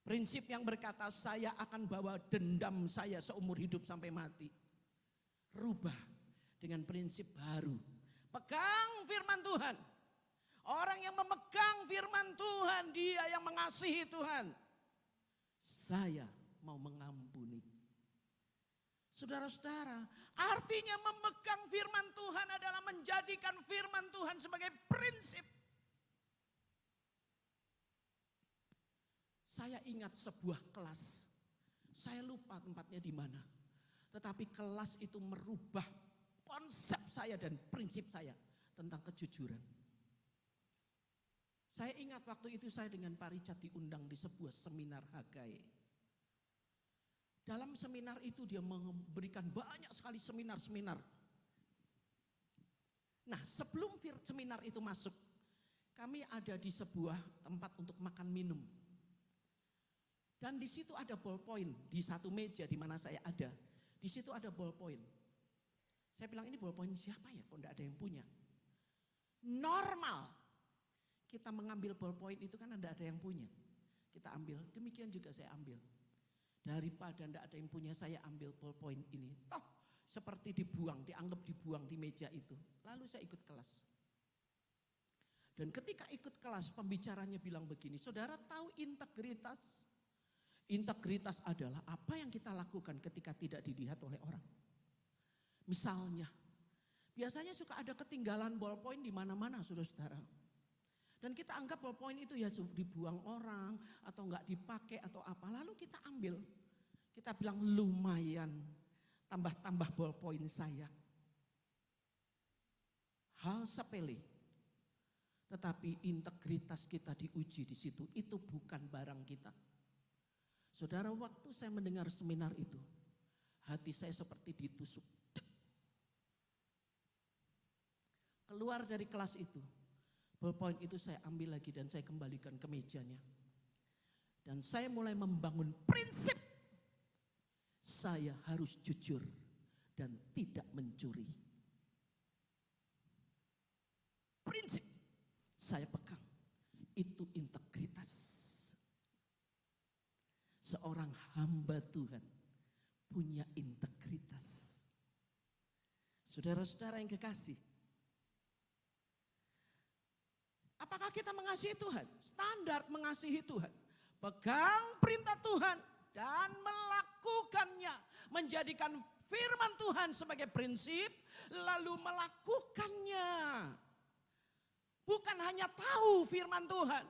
Prinsip yang berkata saya akan bawa dendam saya seumur hidup sampai mati. Rubah dengan prinsip baru. Pegang firman Tuhan. Orang yang memegang firman Tuhan, dia yang mengasihi Tuhan. Saya mau mengampuni. Saudara-saudara, artinya memegang firman Tuhan adalah menjadikan firman Tuhan sebagai prinsip. Saya ingat sebuah kelas, saya lupa tempatnya di mana. Tetapi kelas itu merubah konsep saya dan prinsip saya tentang kejujuran. Saya ingat waktu itu saya dengan Pak Richard diundang di sebuah seminar HKI. Dalam seminar itu dia memberikan banyak sekali seminar-seminar. Nah, sebelum seminar itu masuk, kami ada di sebuah tempat untuk makan minum. Dan di situ ada ballpoint di satu meja di mana saya ada. Di situ ada ballpoint. Saya bilang ini ballpoint siapa ya? Kok enggak ada yang punya? Normal. Kita mengambil ballpoint itu kan enggak ada yang punya. Kita ambil, demikian juga saya ambil. Daripada enggak ada yang punya, saya ambil ballpoint ini. Toh seperti dibuang, dianggap dibuang di meja itu. Lalu saya ikut kelas. Dan ketika ikut kelas, pembicaranya bilang begini, saudara tahu integritas? Integritas adalah apa yang kita lakukan ketika tidak dilihat oleh orang. Misalnya, biasanya suka ada ketinggalan ballpoint di mana-mana, saudara-saudara. Dan kita anggap ballpoint itu ya dibuang orang atau enggak dipakai atau apa. Lalu kita ambil, kita bilang lumayan, tambah-tambah ballpoint saya. Hal sepele, tetapi integritas kita diuji di situ. Itu bukan barang kita. Saudara, waktu saya mendengar seminar itu, hati saya seperti ditusuk. Keluar dari kelas itu, ballpoint itu saya ambil lagi dan saya kembalikan ke mejanya. Dan saya mulai membangun prinsip, saya harus jujur dan tidak mencuri. Prinsip saya pegang, itu integritas. Seorang hamba Tuhan punya integritas. Saudara-saudara yang kekasih, apakah kita mengasihi Tuhan? Standar mengasihi Tuhan. Pegang perintah Tuhan dan melakukannya. Menjadikan firman Tuhan sebagai prinsip, lalu melakukannya. Bukan hanya tahu firman Tuhan.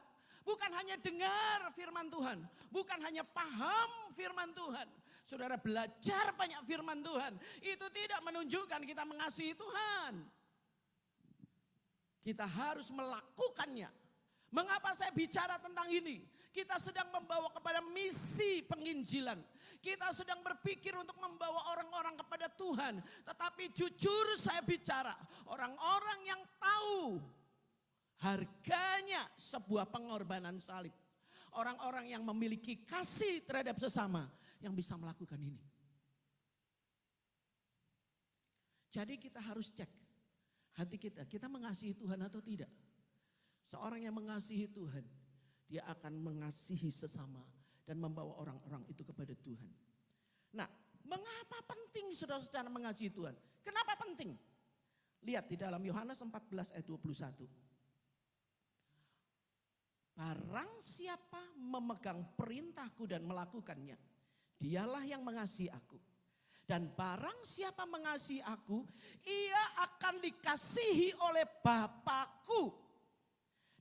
Bukan hanya dengar firman Tuhan. Bukan hanya paham firman Tuhan. Saudara belajar banyak firman Tuhan. Itu tidak menunjukkan kita mengasihi Tuhan. Kita harus melakukannya. Mengapa saya bicara tentang ini? Kita sedang membawa kepada misi penginjilan. Kita sedang berpikir untuk membawa orang-orang kepada Tuhan. Tetapi jujur saya bicara, orang-orang yang tahu harganya sebuah pengorbanan salib. Orang-orang yang memiliki kasih terhadap sesama yang bisa melakukan ini. Jadi kita harus cek hati kita mengasihi Tuhan atau tidak. Seorang yang mengasihi Tuhan, dia akan mengasihi sesama dan membawa orang-orang itu kepada Tuhan. Nah, mengapa penting saudara-saudara mengasihi Tuhan? Kenapa penting? Lihat di dalam Yohanes 14 ayat 21. Barang siapa memegang perintahku dan melakukannya, dialah yang mengasihi aku. Dan barang siapa mengasihi aku, ia akan dikasihi oleh Bapakku.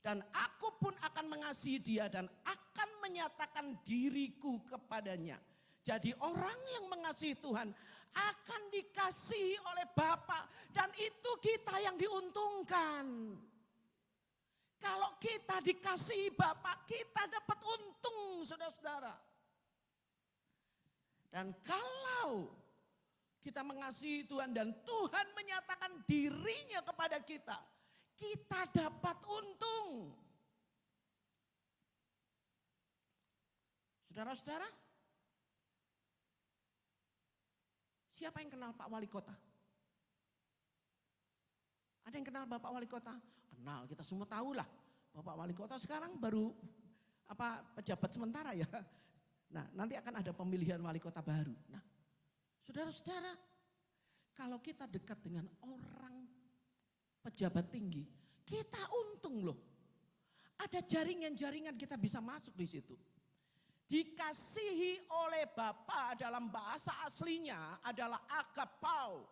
Dan aku pun akan mengasihi dia dan akan menyatakan diriku kepadanya. Jadi orang yang mengasihi Tuhan akan dikasihi oleh Bapa, dan itu kita yang diuntungkan. Kalau kita dikasihi Bapa, kita dapat untung, saudara-saudara. Dan kalau kita mengasihi Tuhan dan Tuhan menyatakan dirinya kepada kita, kita dapat untung. Saudara-saudara, siapa yang kenal Pak Wali Kota? Ada yang kenal Bapak Wali Kota? Kenal, kita semua tahu lah. Bapak Wali Kota sekarang baru pejabat sementara ya. Nah, nanti akan ada pemilihan wali kota baru. Nah, saudara-saudara, kalau kita dekat dengan orang pejabat tinggi, kita untung loh. Ada jaringan-jaringan kita bisa masuk di situ. Dikasihi oleh Bapa dalam bahasa aslinya adalah agapao.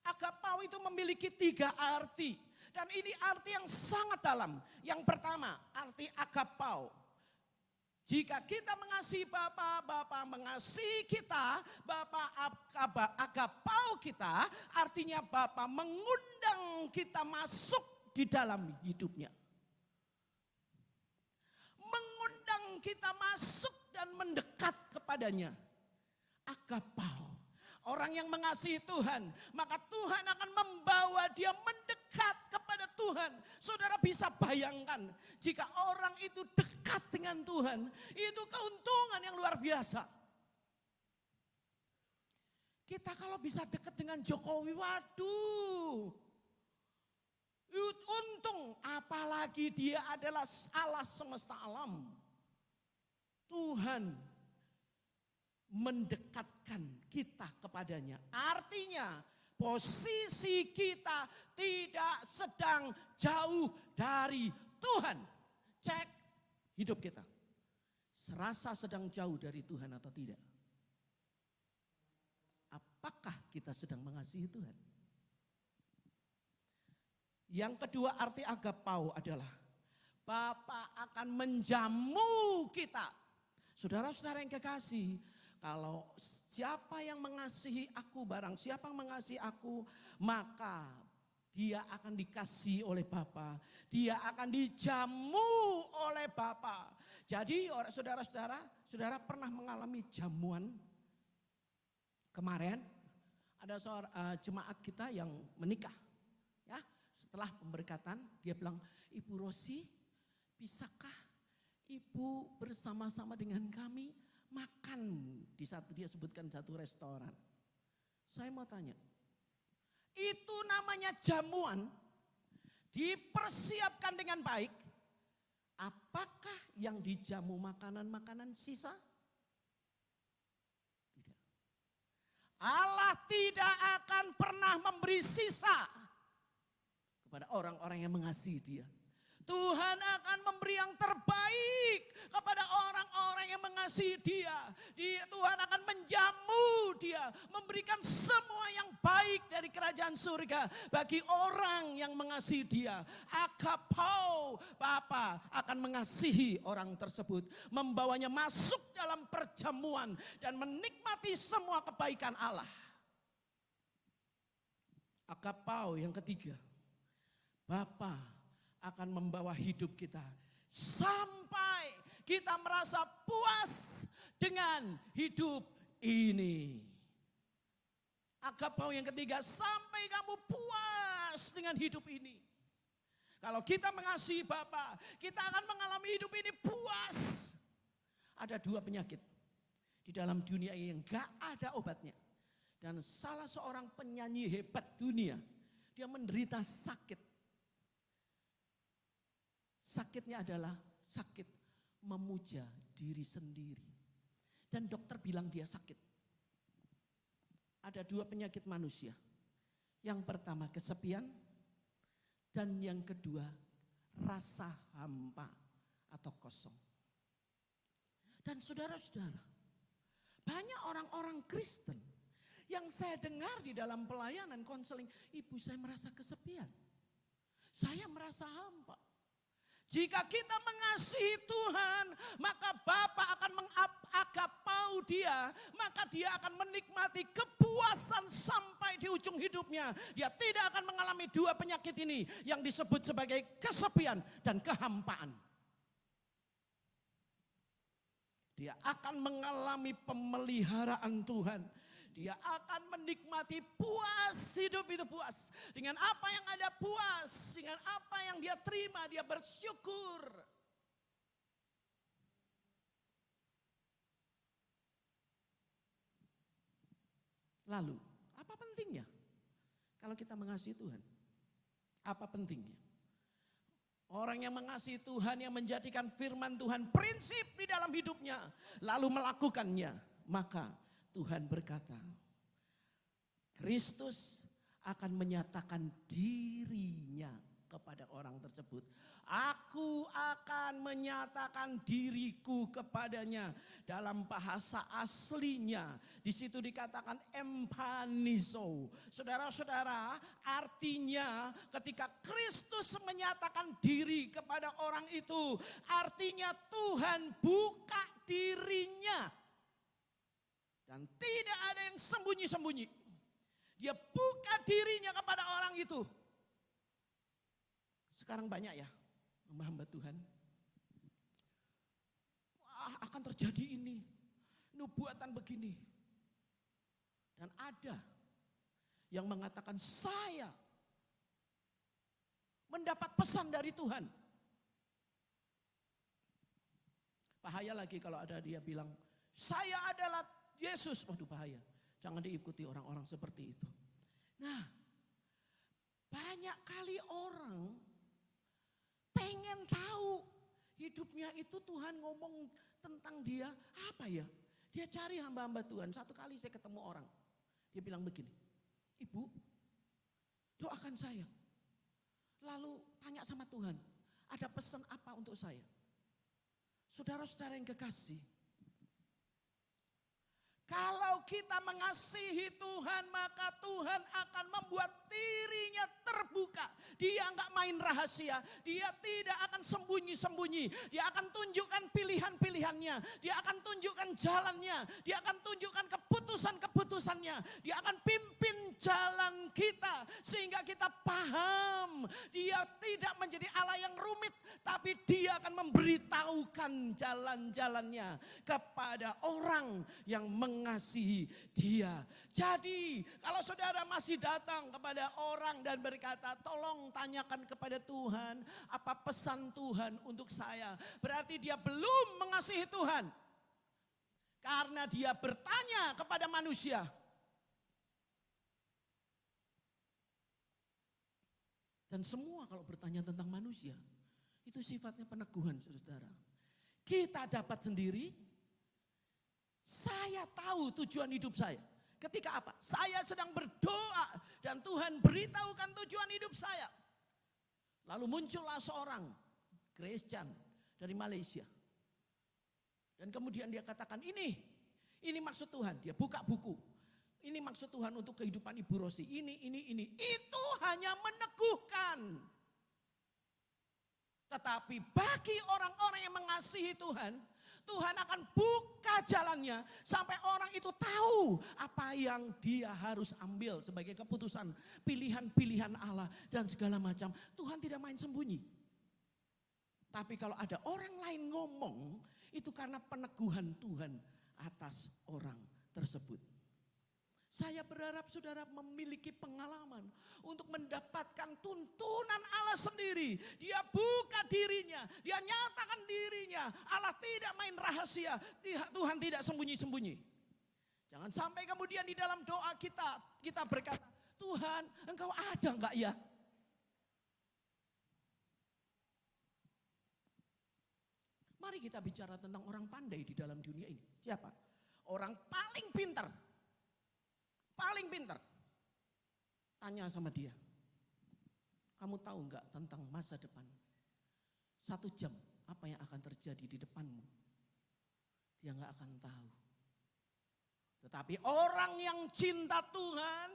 Agapao itu memiliki 3 arti. Dan ini arti yang sangat dalam. Yang pertama, arti agapao. Jika kita mengasihi Bapa, Bapa mengasihi kita, Bapa agapao kita, artinya Bapa mengundang kita masuk di dalam hidupnya. Mengundang kita masuk dan mendekat kepadanya. Agapao. Orang yang mengasihi Tuhan, maka Tuhan akan membawa dia mendekat kepada Tuhan. Saudara bisa bayangkan, jika orang itu dekat dengan Tuhan, itu keuntungan yang luar biasa. Kita kalau bisa dekat dengan Jokowi, waduh, untung, apalagi dia adalah Allah semesta alam. Tuhan mendekatkan kita kepadanya. Artinya posisi kita tidak sedang jauh dari Tuhan. Cek hidup kita. Serasa sedang jauh dari Tuhan atau tidak? Apakah kita sedang mengasihi Tuhan? Yang kedua arti agapao adalah Bapa akan menjamu kita. Saudara-saudara yang kekasih, kalau siapa yang mengasihi aku, barang siapa yang mengasihi aku, maka dia akan dikasihi oleh Bapa. Dia akan dijamu oleh Bapa. Jadi saudara-saudara, saudara pernah mengalami jamuan? Kemarin ada seorang jemaat kita yang menikah. Ya, setelah pemberkatan dia bilang, Ibu Rosi, bisakah Ibu bersama-sama dengan kami makan di dia sebutkan satu restoran. Saya mau tanya, itu namanya jamuan, dipersiapkan dengan baik. Apakah yang dijamu makanan-makanan sisa? Tidak. Allah tidak akan pernah memberi sisa kepada orang-orang yang mengasihi Dia. Tuhan akan memberi yang terbaik kepada orang-orang yang mengasihi Dia. Tuhan akan menjamu dia, memberikan semua yang baik dari kerajaan surga bagi orang yang mengasihi Dia. Agapao, Bapa akan mengasihi orang tersebut, membawanya masuk dalam perjamuan dan menikmati semua kebaikan Allah. Agapao yang ketiga, Bapa akan membawa hidup kita sampai kita merasa puas dengan hidup ini. Agapao yang ketiga, sampai kamu puas dengan hidup ini. Kalau kita mengasihi Bapa, kita akan mengalami hidup ini puas. Ada 2 penyakit di dalam dunia ini yang gak ada obatnya. Dan salah seorang penyanyi hebat dunia, dia menderita sakit. Sakitnya adalah sakit memuja diri sendiri. Dan dokter bilang dia sakit. Ada 2 penyakit manusia. Yang pertama kesepian. Dan yang kedua rasa hampa atau kosong. Dan saudara-saudara, banyak orang-orang Kristen yang saya dengar di dalam pelayanan konseling, ibu saya merasa kesepian. Saya merasa hampa. Jika kita mengasihi Tuhan, maka Bapa akan mengagapao dia, maka dia akan menikmati kepuasan sampai di ujung hidupnya. Dia tidak akan mengalami 2 penyakit ini yang disebut sebagai kesepian dan kehampaan. Dia akan mengalami pemeliharaan Tuhan. Dia akan menikmati puas, hidup itu puas. Dengan apa yang ada puas, dengan apa yang dia terima, dia bersyukur. Lalu, apa pentingnya kalau kita mengasihi Tuhan? Apa pentingnya? Orang yang mengasihi Tuhan, yang menjadikan firman Tuhan prinsip di dalam hidupnya, lalu melakukannya, maka Tuhan berkata, Kristus akan menyatakan dirinya kepada orang tersebut. Aku akan menyatakan diriku kepadanya. Dalam bahasa aslinya, di situ dikatakan empanizo. Saudara-saudara, artinya ketika Kristus menyatakan diri kepada orang itu, artinya Tuhan buka dirinya. Dan tidak ada yang sembunyi-sembunyi. Dia buka dirinya kepada orang itu. Sekarang banyak ya hamba-hamba Tuhan. Wah, akan terjadi ini. Nubuatan begini. Dan ada yang mengatakan saya mendapat pesan dari Tuhan. Bahaya lagi kalau ada dia bilang, saya adalah Yesus. Waduh bahaya. Jangan diikuti orang-orang seperti itu. Nah, banyak kali orang pengen tahu hidupnya itu Tuhan ngomong tentang dia apa ya? Dia cari hamba-hamba Tuhan. Satu kali saya ketemu orang. Dia bilang begini, Ibu doakan saya. Lalu tanya sama Tuhan, ada pesan apa untuk saya? Saudara-saudara yang kekasih, kalau kita mengasihi Tuhan, maka Tuhan akan membuat dirinya terbuka. Dia enggak main rahasia. Dia tidak akan sembunyi-sembunyi. Dia akan tunjukkan pilihan-pilihannya. Dia akan tunjukkan jalannya. Dia akan tunjukkan keputusan-keputusannya. Dia akan pimpin jalan kita. Sehingga kita paham. Dia tidak menjadi Allah yang rumit. Tapi dia akan memberitahukan jalan-jalannya kepada orang yang mengasihi dia. Jadi kalau saudara masih datang kepada orang dan berkata, tolong tanyakan kepada Tuhan, apa pesan Tuhan untuk saya? Berarti dia belum mengasihi Tuhan. Karena dia bertanya kepada manusia. Dan semua kalau bertanya tentang manusia, itu sifatnya peneguhan, saudara. Kita dapat sendiri, saya tahu tujuan hidup saya. Ketika apa? Saya sedang berdoa dan Tuhan beritahukan tujuan hidup saya. Lalu muncullah seorang Christian dari Malaysia. Dan kemudian dia katakan, ini maksud Tuhan. Dia buka buku. Ini maksud Tuhan untuk kehidupan Ibu Rosi. Ini. Itu hanya meneguhkan. Tetapi bagi orang-orang yang mengasihi Tuhan, Tuhan akan buka jalannya sampai orang itu tahu apa yang dia harus ambil sebagai keputusan, pilihan-pilihan Allah dan segala macam. Tuhan tidak main sembunyi. Tapi kalau ada orang lain ngomong, itu karena peneguhan Tuhan atas orang tersebut. Saya berharap saudara memiliki pengalaman untuk mendapatkan tuntunan Allah sendiri. Dia buka dirinya, dia nyatakan dirinya. Allah tidak main rahasia, Tuhan tidak sembunyi-sembunyi. Jangan sampai kemudian di dalam doa kita berkata, Tuhan engkau ada enggak ya? Mari kita bicara tentang orang pandai di dalam dunia ini. Siapa? Orang paling pintar. Paling pintar. Tanya sama dia. Kamu tahu enggak tentang masa depan? 1 jam apa yang akan terjadi di depanmu? Dia enggak akan tahu. Tetapi orang yang cinta Tuhan,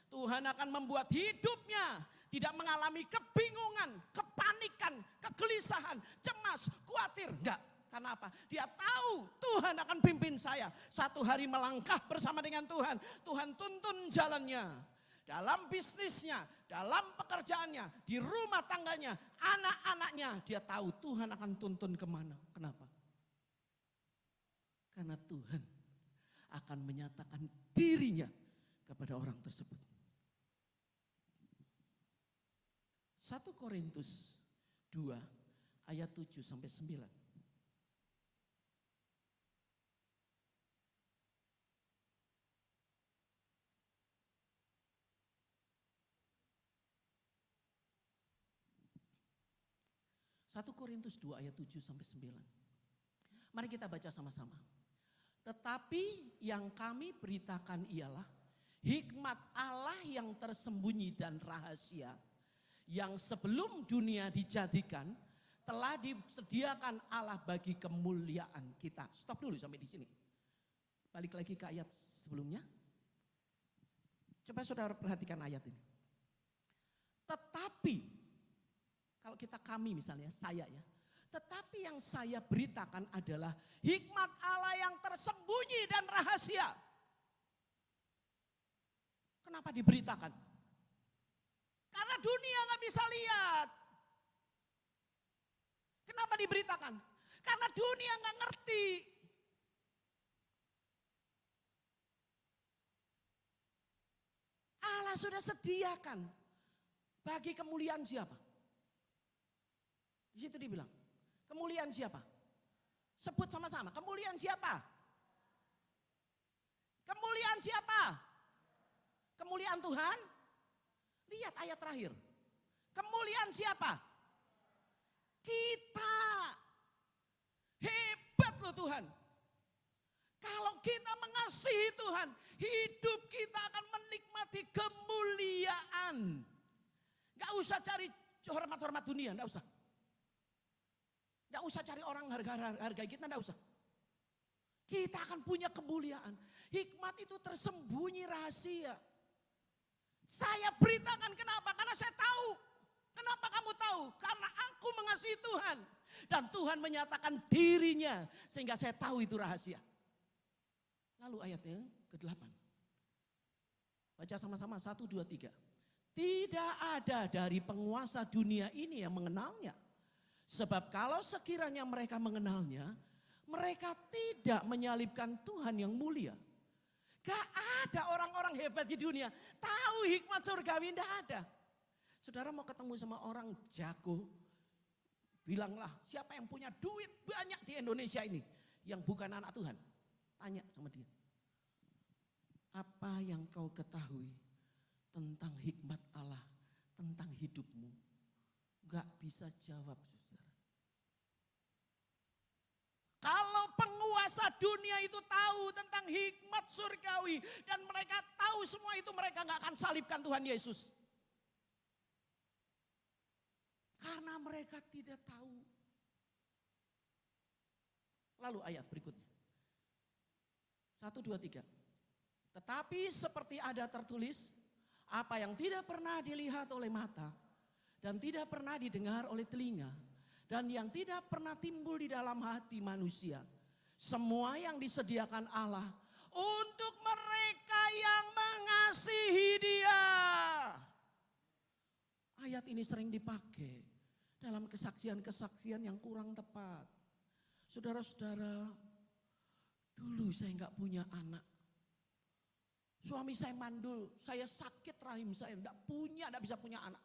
Tuhan akan membuat hidupnya tidak mengalami kebingungan, kepanikan, kegelisahan, cemas, khawatir. Enggak. Karena apa? Dia tahu Tuhan akan pimpin saya. Satu hari melangkah bersama dengan Tuhan. Tuhan tuntun jalannya. Dalam bisnisnya, dalam pekerjaannya, di rumah tangganya, anak-anaknya. Dia tahu Tuhan akan tuntun kemana. Kenapa? Karena Tuhan akan menyatakan dirinya kepada orang tersebut. 1 Korintus 2 ayat 7 sampai 9. 1 Korintus 2 ayat 7 sampai 9. Mari kita baca sama-sama. Tetapi yang kami beritakan ialah hikmat Allah yang tersembunyi dan rahasia, yang sebelum dunia dijadikan telah disediakan Allah bagi kemuliaan kita. Stop dulu sampai di sini. Balik lagi ke ayat sebelumnya. Coba saudara perhatikan ayat ini. Tetapi, kalau kita kami misalnya, saya ya. Tetapi yang saya beritakan adalah hikmat Allah yang tersembunyi dan rahasia. Kenapa diberitakan? Karena dunia nggak bisa lihat. Kenapa diberitakan? Karena dunia nggak ngerti. Allah sudah sediakan bagi kemuliaan siapa? Di situ dibilang, kemuliaan siapa? Sebut sama-sama, kemuliaan siapa? Kemuliaan siapa? Kemuliaan Tuhan? Lihat ayat terakhir. Kemuliaan siapa? Kita. Hebat loh Tuhan. Kalau kita mengasihi Tuhan, hidup kita akan menikmati kemuliaan. Gak usah cari hormat-hormat dunia, gak usah. Gak usah cari orang hargai kita, gak usah. Kita akan punya kemuliaan. Hikmat itu tersembunyi rahasia. Saya beritakan kenapa? Karena saya tahu. Kenapa kamu tahu? Karena aku mengasihi Tuhan. Dan Tuhan menyatakan dirinya. Sehingga saya tahu itu rahasia. Lalu ayatnya ke-8. Baca sama-sama 1, 2, 3. Tidak ada dari penguasa dunia ini yang mengenalnya. Sebab kalau sekiranya mereka mengenalnya, mereka tidak menyalibkan Tuhan yang mulia. Gak ada orang-orang hebat di dunia tahu hikmat surgawi, tidak ada. Saudara mau ketemu sama orang jago, bilanglah siapa yang punya duit banyak di Indonesia ini yang bukan anak Tuhan. Tanya sama dia. Apa yang kau ketahui tentang hikmat Allah, tentang hidupmu? Gak bisa jawab, saudara. Kalau penguasa dunia itu tahu tentang hikmat surgawi dan mereka tahu semua itu, mereka gak akan salibkan Tuhan Yesus. Karena mereka tidak tahu. Lalu ayat berikutnya. 1, 2, 3. Tetapi seperti ada tertulis, apa yang tidak pernah dilihat oleh mata dan tidak pernah didengar oleh telinga dan yang tidak pernah timbul di dalam hati manusia, semua yang disediakan Allah untuk mereka yang mengasihi Dia. Ayat ini sering dipakai dalam kesaksian-kesaksian yang kurang tepat. Saudara-saudara, dulu saya nggak punya anak. Suami saya mandul, saya sakit rahim saya, enggak bisa punya anak.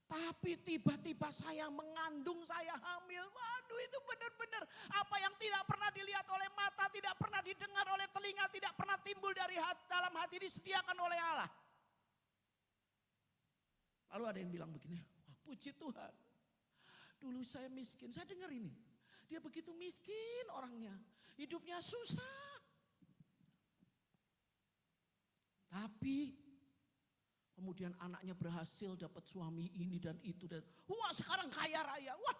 Tapi tiba-tiba saya mengandung, saya hamil. Waduh, itu benar-benar apa yang tidak pernah dilihat oleh mata, tidak pernah didengar oleh telinga, tidak pernah timbul dari dalam hati, disediakan oleh Allah. Lalu ada yang bilang begini, wah, puji Tuhan. Dulu saya miskin, saya dengar ini. Dia begitu miskin orangnya, hidupnya susah. Tapi kemudian anaknya berhasil dapat suami ini dan itu. Dan wah, sekarang kaya raya. Wah,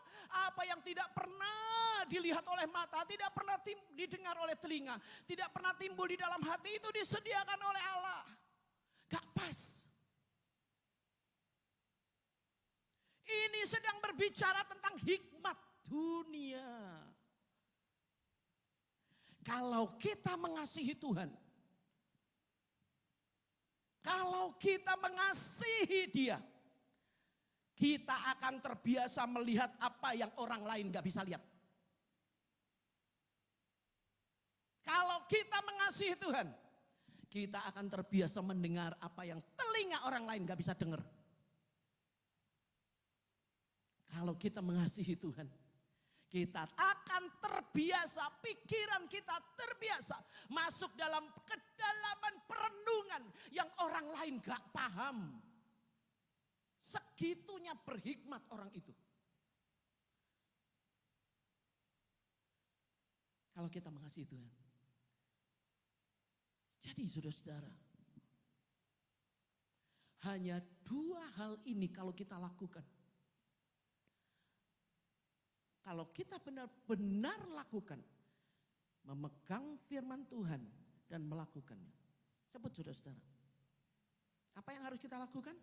apa yang tidak pernah dilihat oleh mata, tidak pernah didengar oleh telinga, tidak pernah timbul di dalam hati, itu disediakan oleh Allah. Gak pas. Ini sedang berbicara tentang hikmat dunia. Kalau kita mengasihi Tuhan, kalau kita mengasihi Dia, kita akan terbiasa melihat apa yang orang lain gak bisa lihat. Kalau kita mengasihi Tuhan, kita akan terbiasa mendengar apa yang telinga orang lain gak bisa dengar. Kalau kita mengasihi Tuhan, kita akan terbiasa, pikiran kita terbiasa masuk dalam kedalaman perenungan yang orang lain gak paham. Segitunya berhikmat orang itu. Kalau kita mengasihi Tuhan. Jadi saudara-saudara, hanya 2 hal ini kalau kita lakukan. Kalau kita benar-benar lakukan, memegang firman Tuhan dan melakukannya. Sebut saudara-saudara. Apa yang harus kita lakukan?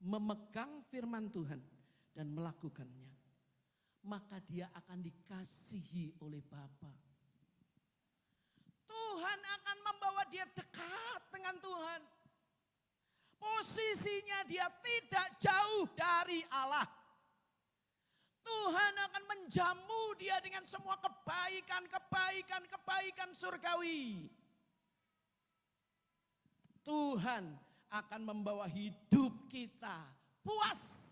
Memegang firman Tuhan dan melakukannya. Maka dia akan dikasihi oleh Bapa. Tuhan akan membawa dia dekat dengan Tuhan. Posisinya dia tidak jauh dari Allah. Tuhan akan menjamu dia dengan semua kebaikan surgawi. Tuhan akan membawa hidup kita puas.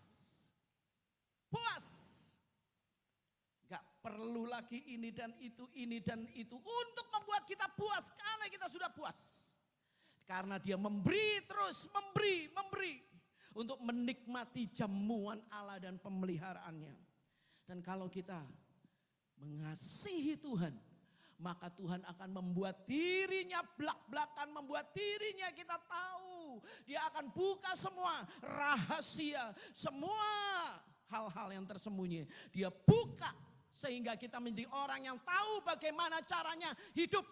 Puas. Gak perlu lagi ini dan itu untuk membuat kita puas karena kita sudah puas. Karena dia memberi terus, memberi untuk menikmati jamuan Allah dan pemeliharaannya. Dan kalau kita mengasihi Tuhan, maka Tuhan akan membuat dirinya belak-belakan, membuat dirinya kita tahu. Dia akan buka semua rahasia, semua hal-hal yang tersembunyi. Dia buka sehingga kita menjadi orang yang tahu bagaimana caranya hidup.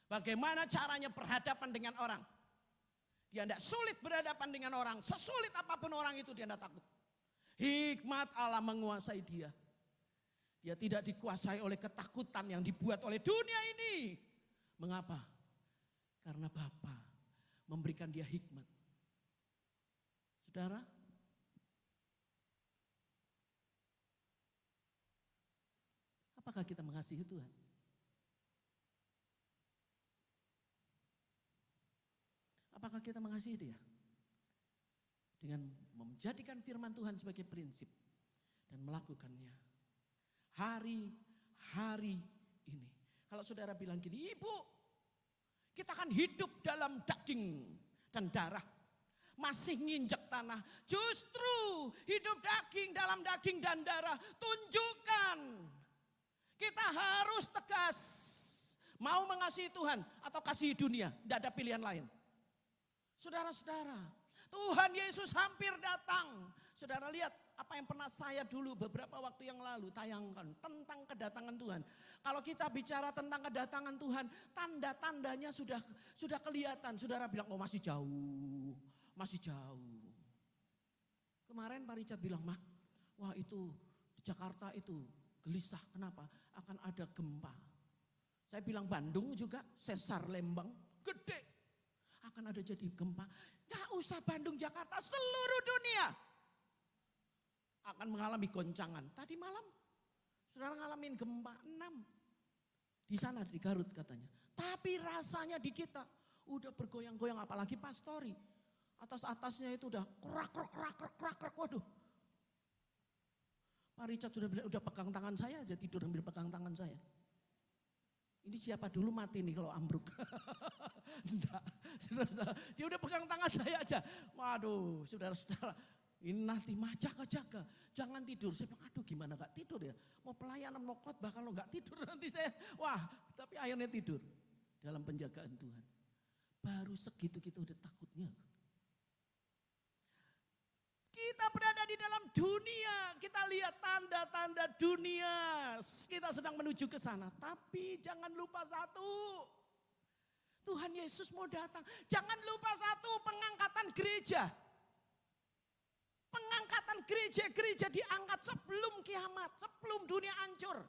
Bagaimana caranya berhadapan dengan orang. Dia tidak sulit berhadapan dengan orang. Sesulit apapun orang itu dia tidak takut. Hikmat Allah menguasai dia. Dia tidak dikuasai oleh ketakutan yang dibuat oleh dunia ini. Mengapa? Karena Bapa memberikan dia hikmat. Saudara, apakah kita mengasihi Tuhan? Apakah kita mengasihi dia? Dengan menjadikan firman Tuhan sebagai prinsip dan melakukannya. Hari-hari ini. Kalau saudara bilang gini, Ibu, kita kan hidup dalam daging dan darah. Masih nginjek tanah. Justru hidup dalam daging dan darah. Tunjukkan. Kita harus tegas. Mau mengasihi Tuhan atau kasih dunia. Tidak ada pilihan lain. Saudara-saudara, Tuhan Yesus hampir datang. Saudara lihat apa yang pernah saya dulu beberapa waktu yang lalu tayangkan tentang kedatangan Tuhan. Kalau kita bicara tentang kedatangan Tuhan, tanda-tandanya sudah kelihatan. Saudara bilang, oh masih jauh, masih jauh. Kemarin Pak Richard bilang, Mak, wah itu di Jakarta itu gelisah. Kenapa? Akan ada gempa. Saya bilang Bandung juga, sesar Lembang, gede. Akan ada jadi gempa. Gak usah Bandung, Jakarta, seluruh dunia akan mengalami goncangan. Tadi malam saudara ngalamin gempa 6 di sana di Garut katanya. Tapi rasanya di kita udah bergoyang-goyang, apalagi Pastori. Atas-atasnya itu udah krak. Waduh. Pak Richard sudah pegang tangan saya aja, tidur ambil pegang tangan saya. Ini siapa dulu mati nih kalau ambruk. Enggak, dia udah pegang tangan saya aja. Waduh, saudara-saudara, ini nanti mah jaga-jaga, jangan tidur. Saya bilang, aduh gimana gak tidur ya? Mau pelayanan, mau khotbah kalau gak tidur nanti saya, wah tapi akhirnya tidur. Dalam penjagaan Tuhan. Baru segitu kita udah takutnya. Kita berada di dalam dunia, kita lihat tanda-tanda dunia. Kita sedang menuju ke sana, tapi jangan lupa satu. Tuhan Yesus mau datang. Jangan lupa satu, pengangkatan gereja. Pengangkatan gereja diangkat sebelum kiamat, sebelum dunia hancur.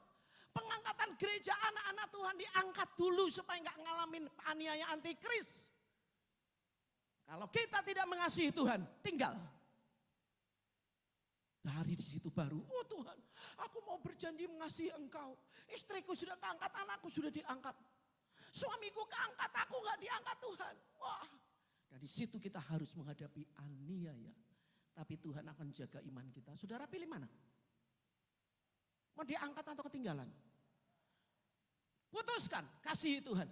Pengangkatan gereja anak-anak Tuhan diangkat dulu supaya nggak ngalamin aniaya antikris. Kalau kita tidak mengasihi Tuhan, tinggal. Dari situ baru, oh Tuhan, aku mau berjanji mengasihi Engkau. Istriku sudah keangkat, anakku sudah diangkat. Suamiku keangkat, aku gak diangkat Tuhan. Wah, dari situ kita harus menghadapi aniaya. Tapi Tuhan akan jaga iman kita. Saudara pilih mana? Mau diangkat atau ketinggalan? Putuskan, kasihi Tuhan.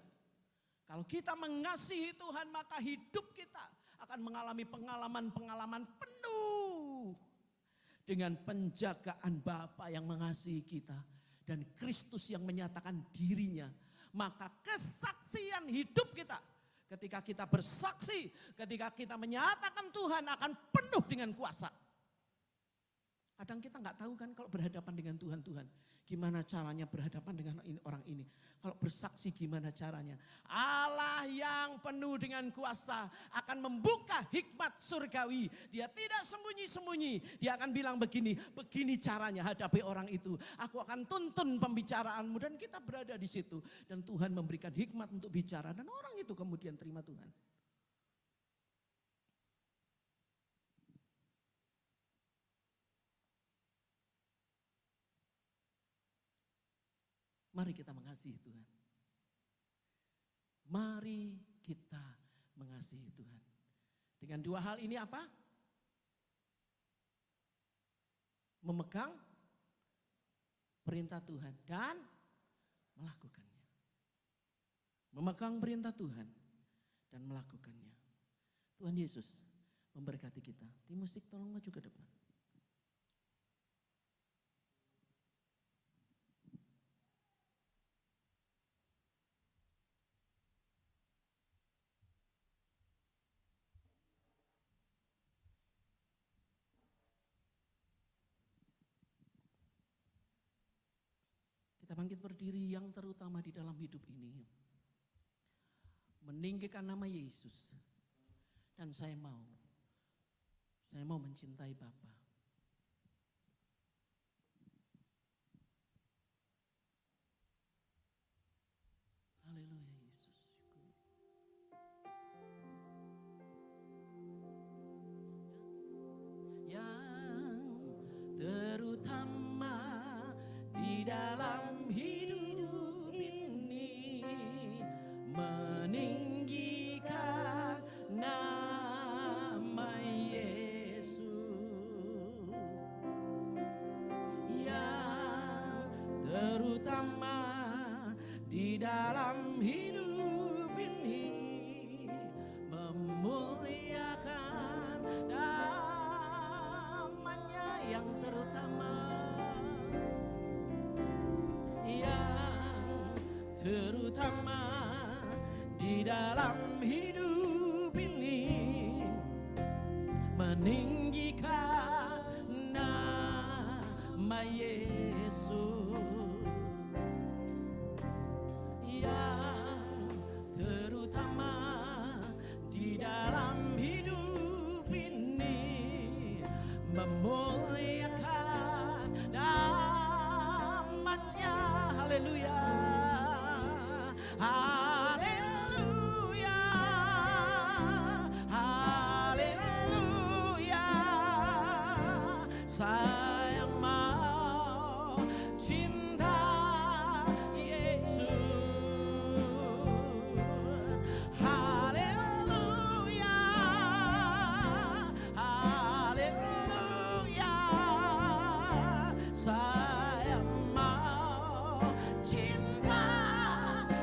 Kalau kita mengasihi Tuhan, maka hidup kita akan mengalami pengalaman-pengalaman penuh dengan penjagaan Bapa yang mengasihi kita dan Kristus yang menyatakan dirinya, maka kesaksian hidup kita ketika kita bersaksi, ketika kita menyatakan Tuhan akan penuh dengan kuasa. Kadang kita nggak tahu kan kalau berhadapan dengan Tuhan, gimana caranya berhadapan dengan orang ini. Kalau bersaksi gimana caranya. Allah yang penuh dengan kuasa akan membuka hikmat surgawi. Dia tidak sembunyi-sembunyi. Dia akan bilang begini caranya hadapi orang itu. Aku akan tuntun pembicaraanmu, dan kita berada di situ. Dan Tuhan memberikan hikmat untuk bicara, dan orang itu kemudian terima Tuhan. Mari kita mengasihi Tuhan. Mari kita mengasihi Tuhan. Dengan dua hal ini apa? Memegang perintah Tuhan dan melakukannya. Memegang perintah Tuhan dan melakukannya. Tuhan Yesus memberkati kita. Tim musik tolong maju ke depan. Kita bangkit berdiri yang terutama di dalam hidup ini. Meninggikan nama Yesus. Dan saya mau mencintai Bapa. Haleluya Yesus. Yang terutama di dalam hidup ini, meninggikan nama Yesus. Yang terutama di dalam hidup ini, memuliakan namanya yang terutama. Terutama di dalam hidup ini, meninggikan nama Yesus. Yang terutama di dalam hidup ini, memuliakan namanya. Haleluya. Haleluya, haleluya. Saya mau cinta Yesus. Haleluya, haleluya. Saya mau cinta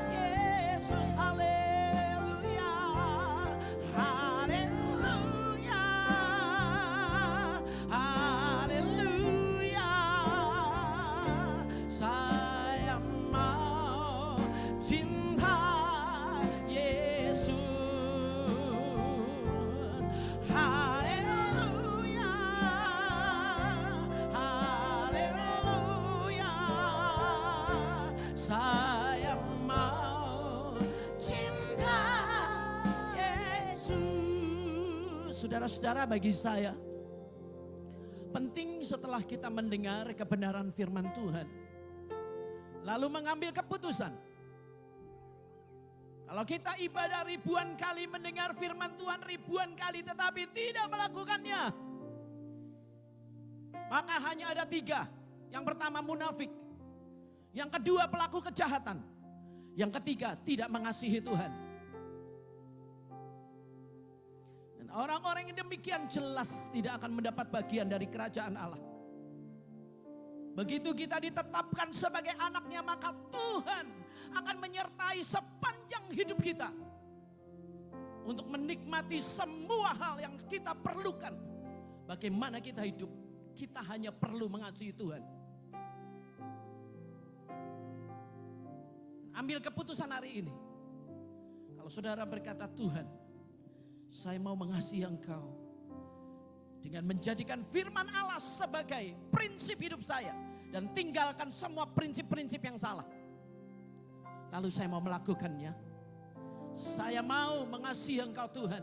Yesus. Haleluya, haleluya, haleluya. Saya mau cinta Yesus. Haleluya, haleluya. Saya mau cinta Yesus. Saudara-saudara, bagi saya penting setelah kita mendengar kebenaran firman Tuhan, lalu mengambil keputusan. Kalau kita ibadah ribuan kali, mendengar firman Tuhan ribuan kali, tetapi tidak melakukannya, maka hanya ada tiga. Yang pertama munafik, yang kedua pelaku kejahatan, yang ketiga tidak mengasihi Tuhan. Dan orang-orang yang demikian jelas tidak akan mendapat bagian dari kerajaan Allah. Begitu kita ditetapkan sebagai anaknya, maka Tuhan akan menyertai sepanjang hidup kita untuk menikmati semua hal yang kita perlukan. Bagaimana kita hidup? kita hanya perlu mengasihi Tuhan. Ambil keputusan hari ini. Kalau saudara berkata, Tuhan, saya mau mengasihi Engkau dengan menjadikan firman Allah sebagai prinsip hidup saya dan tinggalkan semua prinsip-prinsip yang salah. Lalu saya mau melakukannya. Saya mau mengasihi Engkau Tuhan.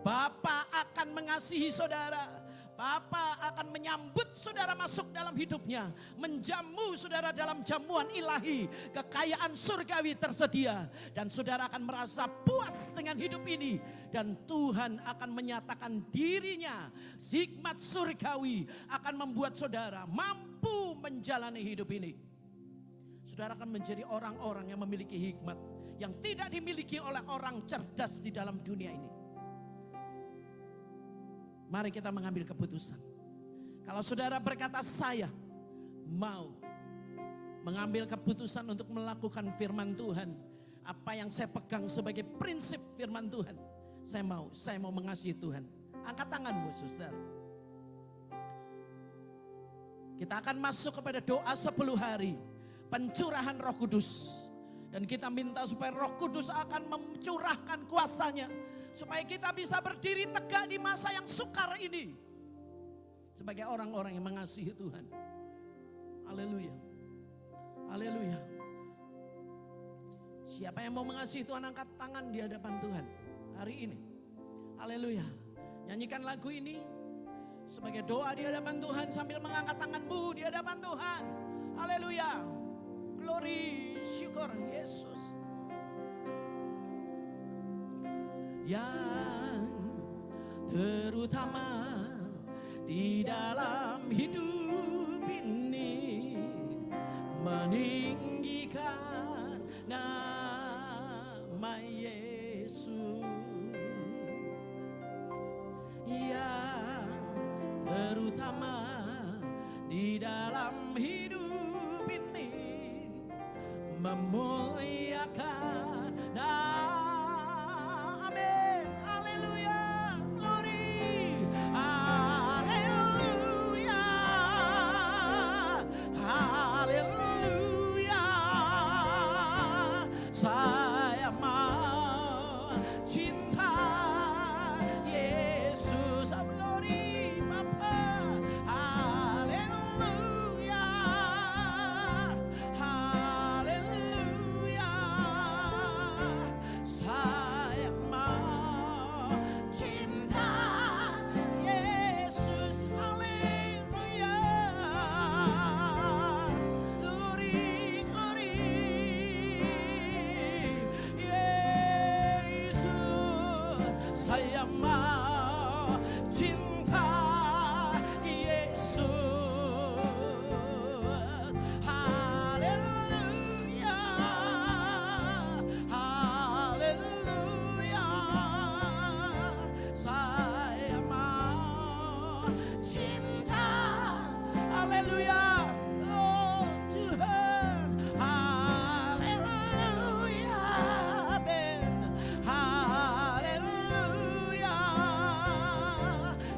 Bapa akan mengasihi saudara. Bapa akan menyambut saudara masuk dalam hidupnya, menjamu saudara dalam jamuan ilahi, kekayaan surgawi tersedia, dan saudara akan merasa puas dengan hidup ini, dan Tuhan akan menyatakan dirinya, hikmat surgawi akan membuat saudara mampu menjalani hidup ini. Saudara akan menjadi orang-orang yang memiliki hikmat yang tidak dimiliki oleh orang cerdas di dalam dunia ini. Mari kita mengambil keputusan. Kalau saudara berkata, saya mau mengambil keputusan untuk melakukan firman Tuhan, apa yang saya pegang sebagai prinsip firman Tuhan, saya mau mengasihi Tuhan. Angkat tanganmu, saudara. Kita akan masuk kepada doa 10 hari pencurahan Roh Kudus, dan kita minta supaya Roh Kudus akan mencurahkan kuasanya, supaya kita bisa berdiri tegak di masa yang sukar ini sebagai orang-orang yang mengasihi Tuhan. Haleluya. Haleluya. Siapa yang mau mengasihi Tuhan, angkat tangan di hadapan Tuhan hari ini. Haleluya. Nyanyikan lagu ini sebagai doa di hadapan Tuhan sambil mengangkat tanganmu di hadapan Tuhan. Haleluya. Glory, syukur Yesus. Yang terutama di dalam hidup ini, meninggikan nama Yesus. Yang terutama di dalam hidup ini, memuliakan nama. Saya mau cinta Yesus. Haleluya, haleluya. Saya mau cinta, haleluya. Oh Tuhan, haleluya, amin.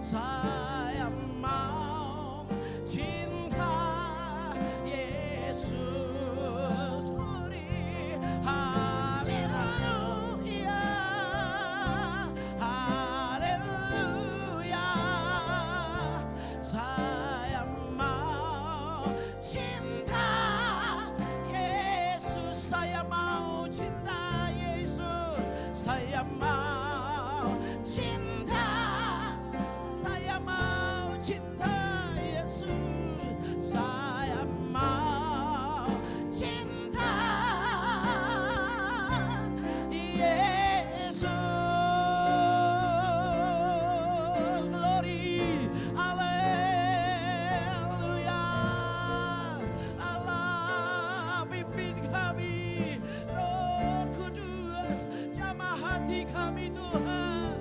Saya mau cinta Yesus. Glory. Haleluya, haleluya. Saya mau cinta Yesus. Saya mau cinta Yesus. Saya mau cinta. Saya mau cinta Yesus. Saya mau cinta Yesus. Glory, haleluya. Allah pimpin kami, Roh Kudus, jamah hati kami Tuhan,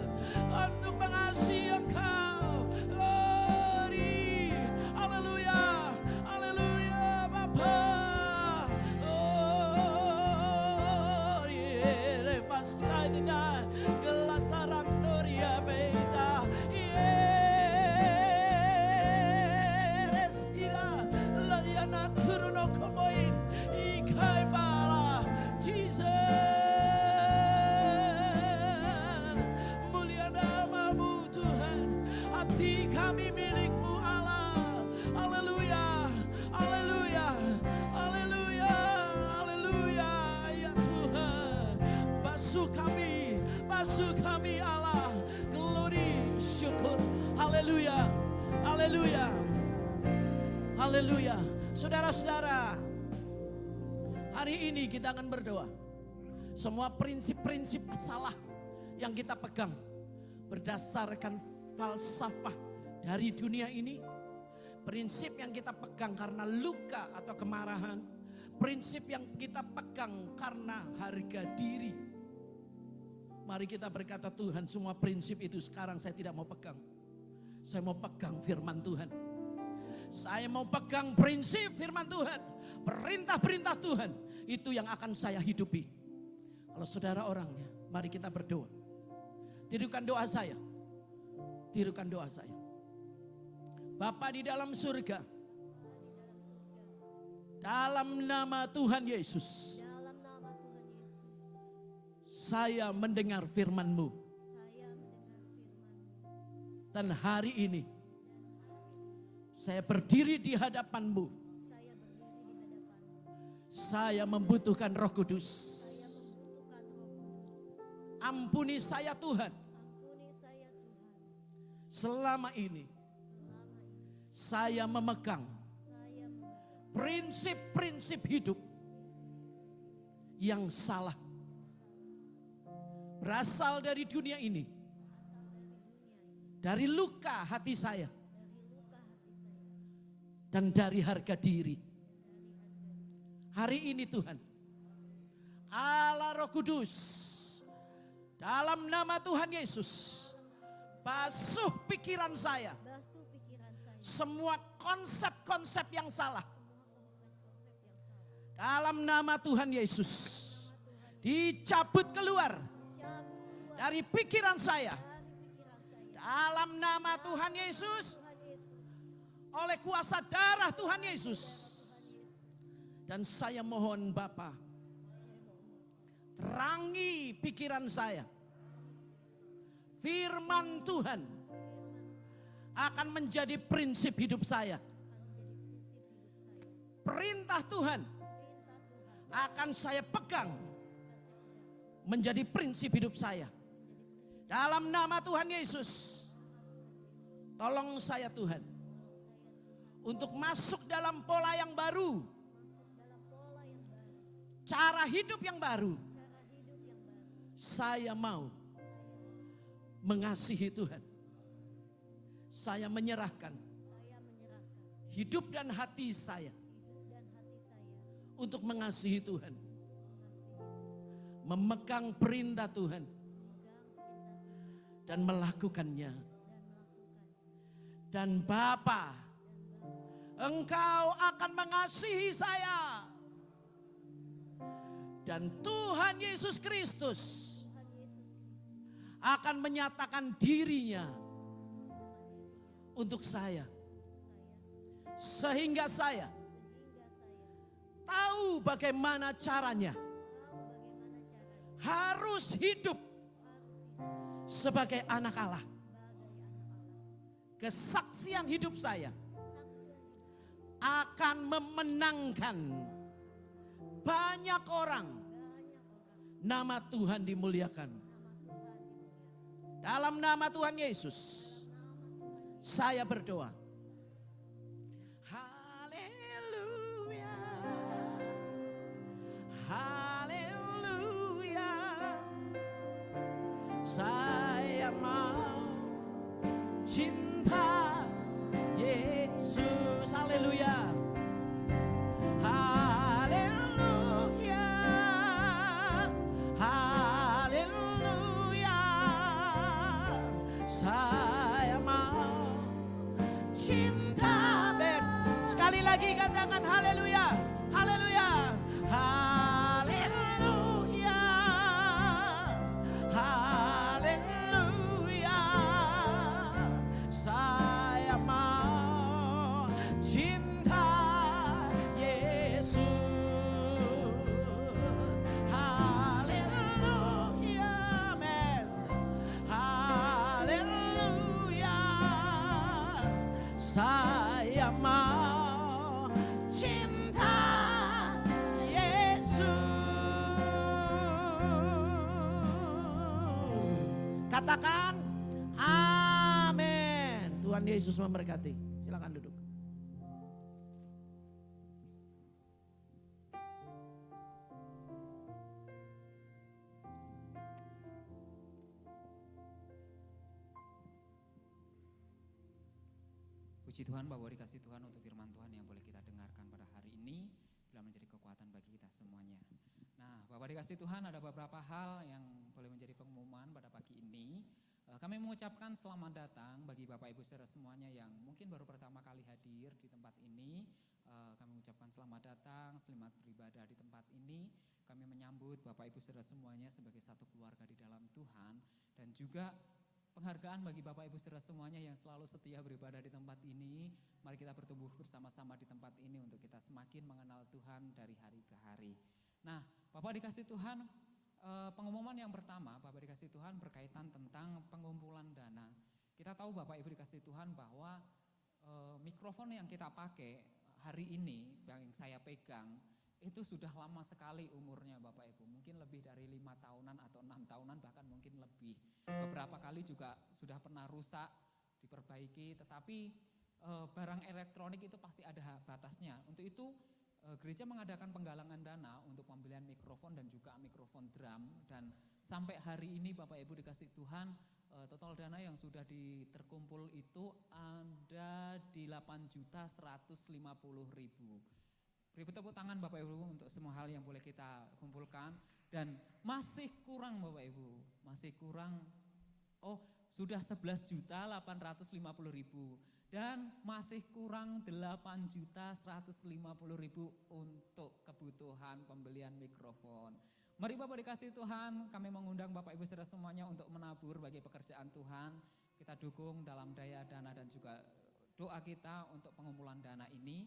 untuk mengasihi Engkau. Glory, haleluya, haleluya Bapa. Oh, repaskanina gelataran doria beta. kami Allah. Glory, syukur. Haleluya. Haleluya. Haleluya. Saudara-saudara, hari ini kita akan berdoa. Semua prinsip-prinsip salah yang kita pegang berdasarkan falsafah dari dunia ini, prinsip yang kita pegang karena luka atau kemarahan, prinsip yang kita pegang karena harga diri. Mari kita berkata, Tuhan, semua prinsip itu sekarang saya tidak mau pegang. Saya mau pegang firman Tuhan. Saya mau pegang prinsip firman Tuhan. Perintah-perintah Tuhan. Itu yang akan saya hidupi. Kalau saudara orangnya, mari kita berdoa. Tirukan doa saya. Tirukan doa saya. Bapa di dalam surga, dalam nama Tuhan Yesus, saya mendengar firman-Mu. Dan hari ini saya berdiri di hadapan-Mu. Saya membutuhkan Roh Kudus. Ampuni saya Tuhan. Selama ini saya memegang prinsip-prinsip hidup yang salah. Berasal dari dunia ini. Dari luka hati saya. Dan dari harga diri. Hari ini Tuhan, Allah Roh Kudus, dalam nama Tuhan Yesus, basuh pikiran saya. Semua konsep-konsep yang salah. Dalam nama Tuhan Yesus, dicabut keluar dari pikiran saya. Dalam nama Tuhan Yesus, oleh kuasa darah Tuhan Yesus. Dan saya mohon Bapa, terangi pikiran saya. Firman Tuhan akan menjadi prinsip hidup saya. Perintah Tuhan akan saya pegang menjadi prinsip hidup saya. Dalam nama Tuhan Yesus, tolong saya Tuhan untuk masuk dalam pola yang baru, cara hidup yang baru. Saya mau mengasihi Tuhan. Saya menyerahkan hidup dan hati saya untuk mengasihi Tuhan, memegang perintah Tuhan dan melakukannya. Dan Bapa, Engkau akan mengasihi saya. Dan Tuhan Yesus Kristus akan menyatakan dirinya untuk saya. Sehingga saya tahu bagaimana caranya harus hidup sebagai anak Allah. Kesaksian hidup saya akan memenangkan banyak orang. Nama Tuhan dimuliakan. Dalam nama Tuhan Yesus, saya berdoa. Haleluya. Haleluya. Saya mau cinta Yesus. Haleluya. Haleluya. Haleluya. Saya mau cinta. Sekali lagi katakan haleluya. Haleluya. Haleluya. Haleluya. Saya mau cinta Yesus. Haleluya. Amen. Haleluya. Saya mau cinta Yesus. Katakan amin. Tuhan Yesus memberkati. Silakan duduk. Puji Tuhan bahwa dikasih Tuhan untuk firman Tuhan yang boleh kita dengarkan pada hari ini bila menjadi kekuatan bagi kita semuanya. Nah, Bapak dikasih Tuhan, ada beberapa hal yang boleh menjadi pengumuman pada pagi ini. Kami mengucapkan selamat datang bagi Bapak Ibu saudara semuanya yang mungkin baru pertama kali hadir di tempat ini. Kami mengucapkan selamat datang, selamat beribadah di tempat ini. Kami menyambut Bapak Ibu saudara semuanya sebagai satu keluarga di dalam Tuhan, dan juga penghargaan bagi Bapak Ibu saudara semuanya yang selalu setia beribadah di tempat ini. Mari kita bertumbuh bersama-sama di tempat ini untuk kita semakin mengenal Tuhan dari hari ke hari. Nah, Bapak dikasih Tuhan, pengumuman yang pertama, Bapak dikasih Tuhan, berkaitan tentang pengumpulan dana. Kita tahu Bapak Ibu dikasih Tuhan bahwa mikrofon yang kita pakai hari ini, yang saya pegang, itu sudah lama sekali umurnya Bapak Ibu. Mungkin lebih dari 5 tahunan atau 6 tahunan, bahkan mungkin lebih. Beberapa kali juga sudah pernah rusak, diperbaiki, tetapi barang elektronik itu pasti ada batasnya. Untuk itu gereja mengadakan penggalangan dana untuk pembelian mikrofon dan juga mikrofon drum, dan sampai hari ini Bapak Ibu dikasih Tuhan, total dana yang sudah terkumpul itu ada di 8.150.000. Beri tepuk tangan Bapak Ibu untuk semua hal yang boleh kita kumpulkan, dan masih kurang Bapak Ibu, masih kurang. Sudah 11.850.000. Dan masih kurang 8.150.000 untuk kebutuhan pembelian mikrofon. Mari Bapak dikasih Tuhan, kami mengundang Bapak Ibu saudara semuanya untuk menabur bagi pekerjaan Tuhan. Kita dukung dalam daya dana dan juga doa kita untuk pengumpulan dana ini.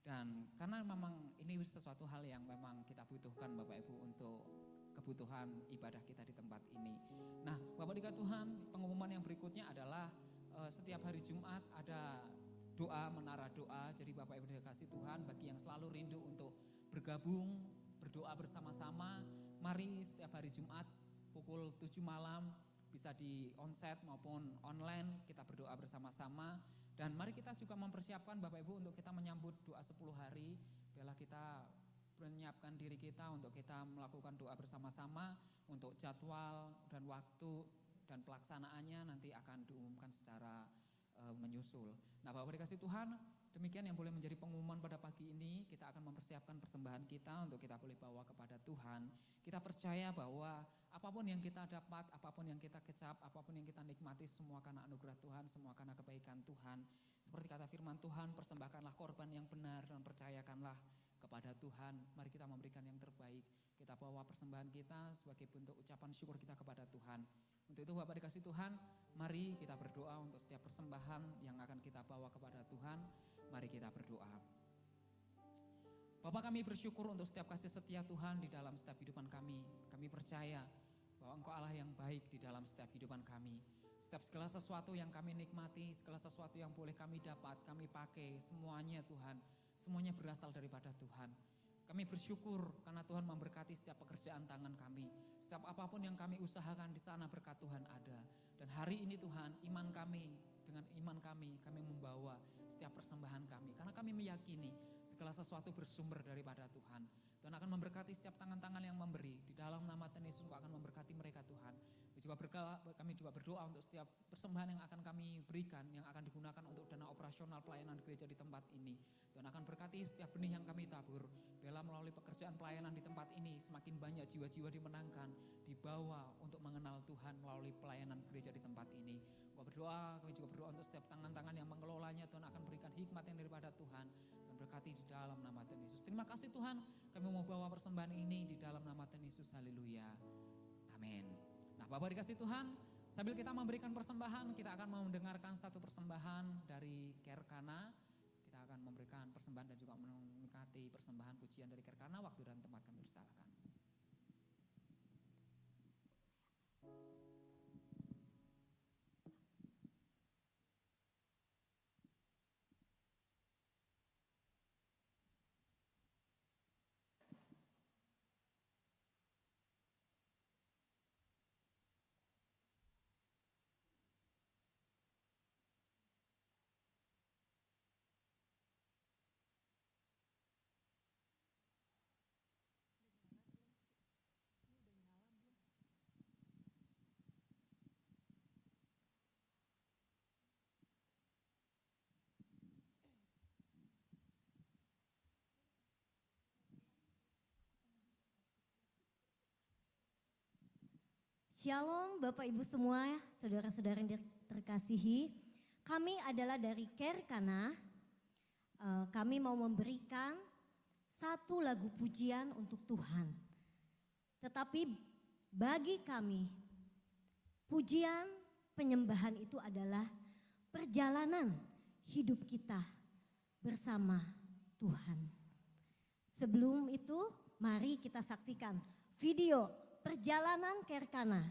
Dan karena memang ini sesuatu hal yang memang kita butuhkan Bapak Ibu untuk kebutuhan ibadah kita di tempat ini. Nah, Bapak dikasih Tuhan, pengumuman yang berikutnya adalah setiap hari Jumat ada doa, menara doa. Jadi Bapak Ibu dikasih Tuhan, bagi yang selalu rindu untuk bergabung, berdoa bersama-sama, mari setiap hari Jumat pukul 7 malam, bisa di onsite maupun online, kita berdoa bersama-sama. Dan mari kita juga mempersiapkan Bapak Ibu untuk kita menyambut doa 10 hari. Biarlah kita menyiapkan diri kita untuk kita melakukan doa bersama-sama, untuk jadwal dan waktu dan pelaksanaannya nanti akan diumumkan secara menyusul. Nah, Bapak dikasih Tuhan, demikian yang boleh menjadi pengumuman pada pagi ini. Kita akan mempersiapkan persembahan kita untuk kita boleh bawa kepada Tuhan. Kita percaya bahwa apapun yang kita dapat, apapun yang kita kecap, apapun yang kita nikmati, semua karena anugerah Tuhan, semua karena kebaikan Tuhan. Seperti kata firman Tuhan, persembahkanlah korban yang benar dan percayakanlah kepada Tuhan. Mari kita memberikan yang terbaik. Kita bawa persembahan kita sebagai bentuk ucapan syukur kita kepada Tuhan. Untuk itu Bapak dikasih Tuhan, mari kita berdoa untuk setiap persembahan yang akan kita bawa kepada Tuhan. Mari kita berdoa. Bapak, kami bersyukur untuk setiap kasih setia Tuhan di dalam setiap kehidupan kami. Kami percaya bahwa Engkau Allah yang baik di dalam setiap kehidupan kami. Setiap segala sesuatu yang kami nikmati, segala sesuatu yang boleh kami dapat, kami pakai, semuanya Tuhan, semuanya berasal daripada Tuhan. Kami bersyukur karena Tuhan memberkati setiap pekerjaan tangan kami. Setiap apapun yang kami usahakan di sana berkat Tuhan ada. Dan hari ini Tuhan, iman kami, dengan iman kami membawa setiap persembahan kami. Karena kami meyakini segala sesuatu bersumber daripada Tuhan. Tuhan akan memberkati setiap tangan-tangan yang memberi. Di dalam nama Tuhan Yesus Engkau akan memberkati mereka Tuhan. Kami juga berdoa untuk setiap persembahan yang akan kami berikan, yang akan digunakan untuk dana operasional pelayanan gereja di tempat ini. Tuhan akan berkati setiap benih yang kami tabur. Biarlah melalui pekerjaan pelayanan di tempat ini semakin banyak jiwa-jiwa dimenangkan, dibawa untuk mengenal Tuhan melalui pelayanan gereja di tempat ini. Kami juga berdoa untuk setiap tangan-tangan yang mengelolanya. Tuhan akan berikan hikmat yang daripada Tuhan dan berkati di dalam nama Tuhan Yesus. Terima kasih Tuhan, kami mau bawa persembahan ini di dalam nama Tuhan Yesus. Haleluya. Amin. Nah, Bapak dikasih Tuhan, sambil kita memberikan persembahan, kita akan mendengarkan satu persembahan dari Kerkana. Kita akan memberikan persembahan dan juga menikmati persembahan pujian dari Kerkana. Waktu dan tempat kami persilakan. Shalom Bapak Ibu semua, saudara-saudara yang terkasihi. Kami adalah dari Kerkana. Kami mau memberikan satu lagu pujian untuk Tuhan. Tetapi bagi kami, pujian penyembahan itu adalah perjalanan hidup kita bersama Tuhan. Sebelum itu, mari kita saksikan video perjalanan Kerkana.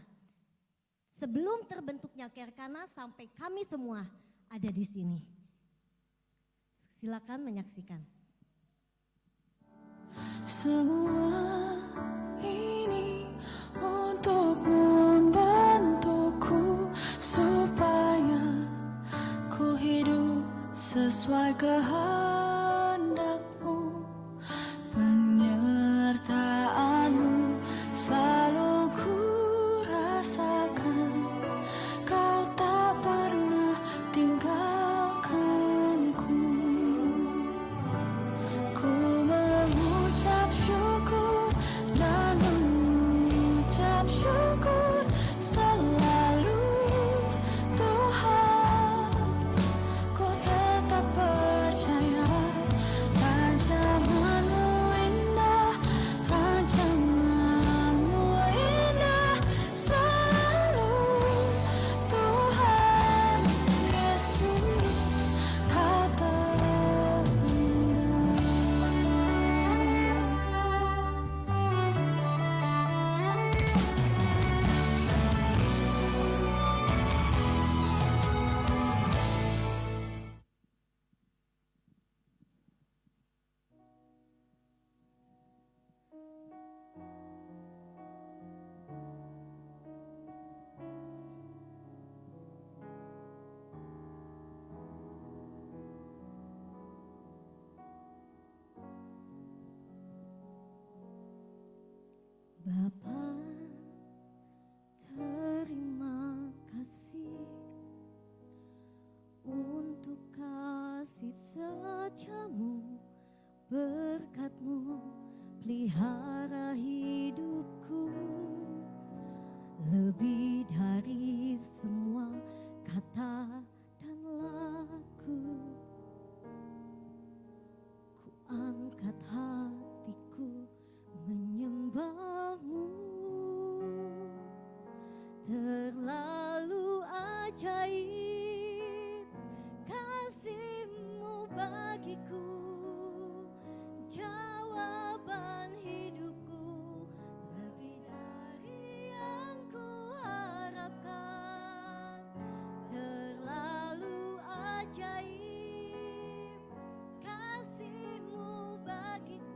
Sebelum terbentuknya Kerkana sampai kami semua ada di sini. Silakan menyaksikan. Semua ini untuk membantuku supaya ku hidup sesuai kehendak-Mu. Penyertaan-Mu selalu ku rasakan. Kau tak pernah tinggalkanku. Ku mengucap syukur dan mengucap syukur selalu, Tuhan. Ku tetap percaya rancangan-Mu indah, rancangan-Mu indah selalu, Tuhan Yesus, Kau terindah. Bapa, terima kasih untuk kasih setiamu, berkat-Mu pelihara hidupku. Lebih dari semua kata dan laku, ku angkat hatiku menyembah-Mu. Terlalu ajaib kasih-Mu bagiku, jawaban hidupku lebih dari yang ku harapkan. Terlalu ajaib kasih-Mu bagiku,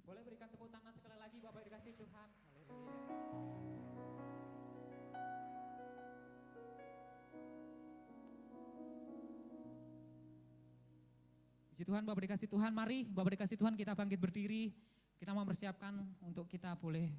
Boleh berikan tepuk tangan sekali lagi Bapak dikasih Tuhan. Haleluya. Puji Tuhan, Bapak dikasih Tuhan. Mari Bapak dikasih Tuhan kita bangkit berdiri. Kita mempersiapkan untuk kita boleh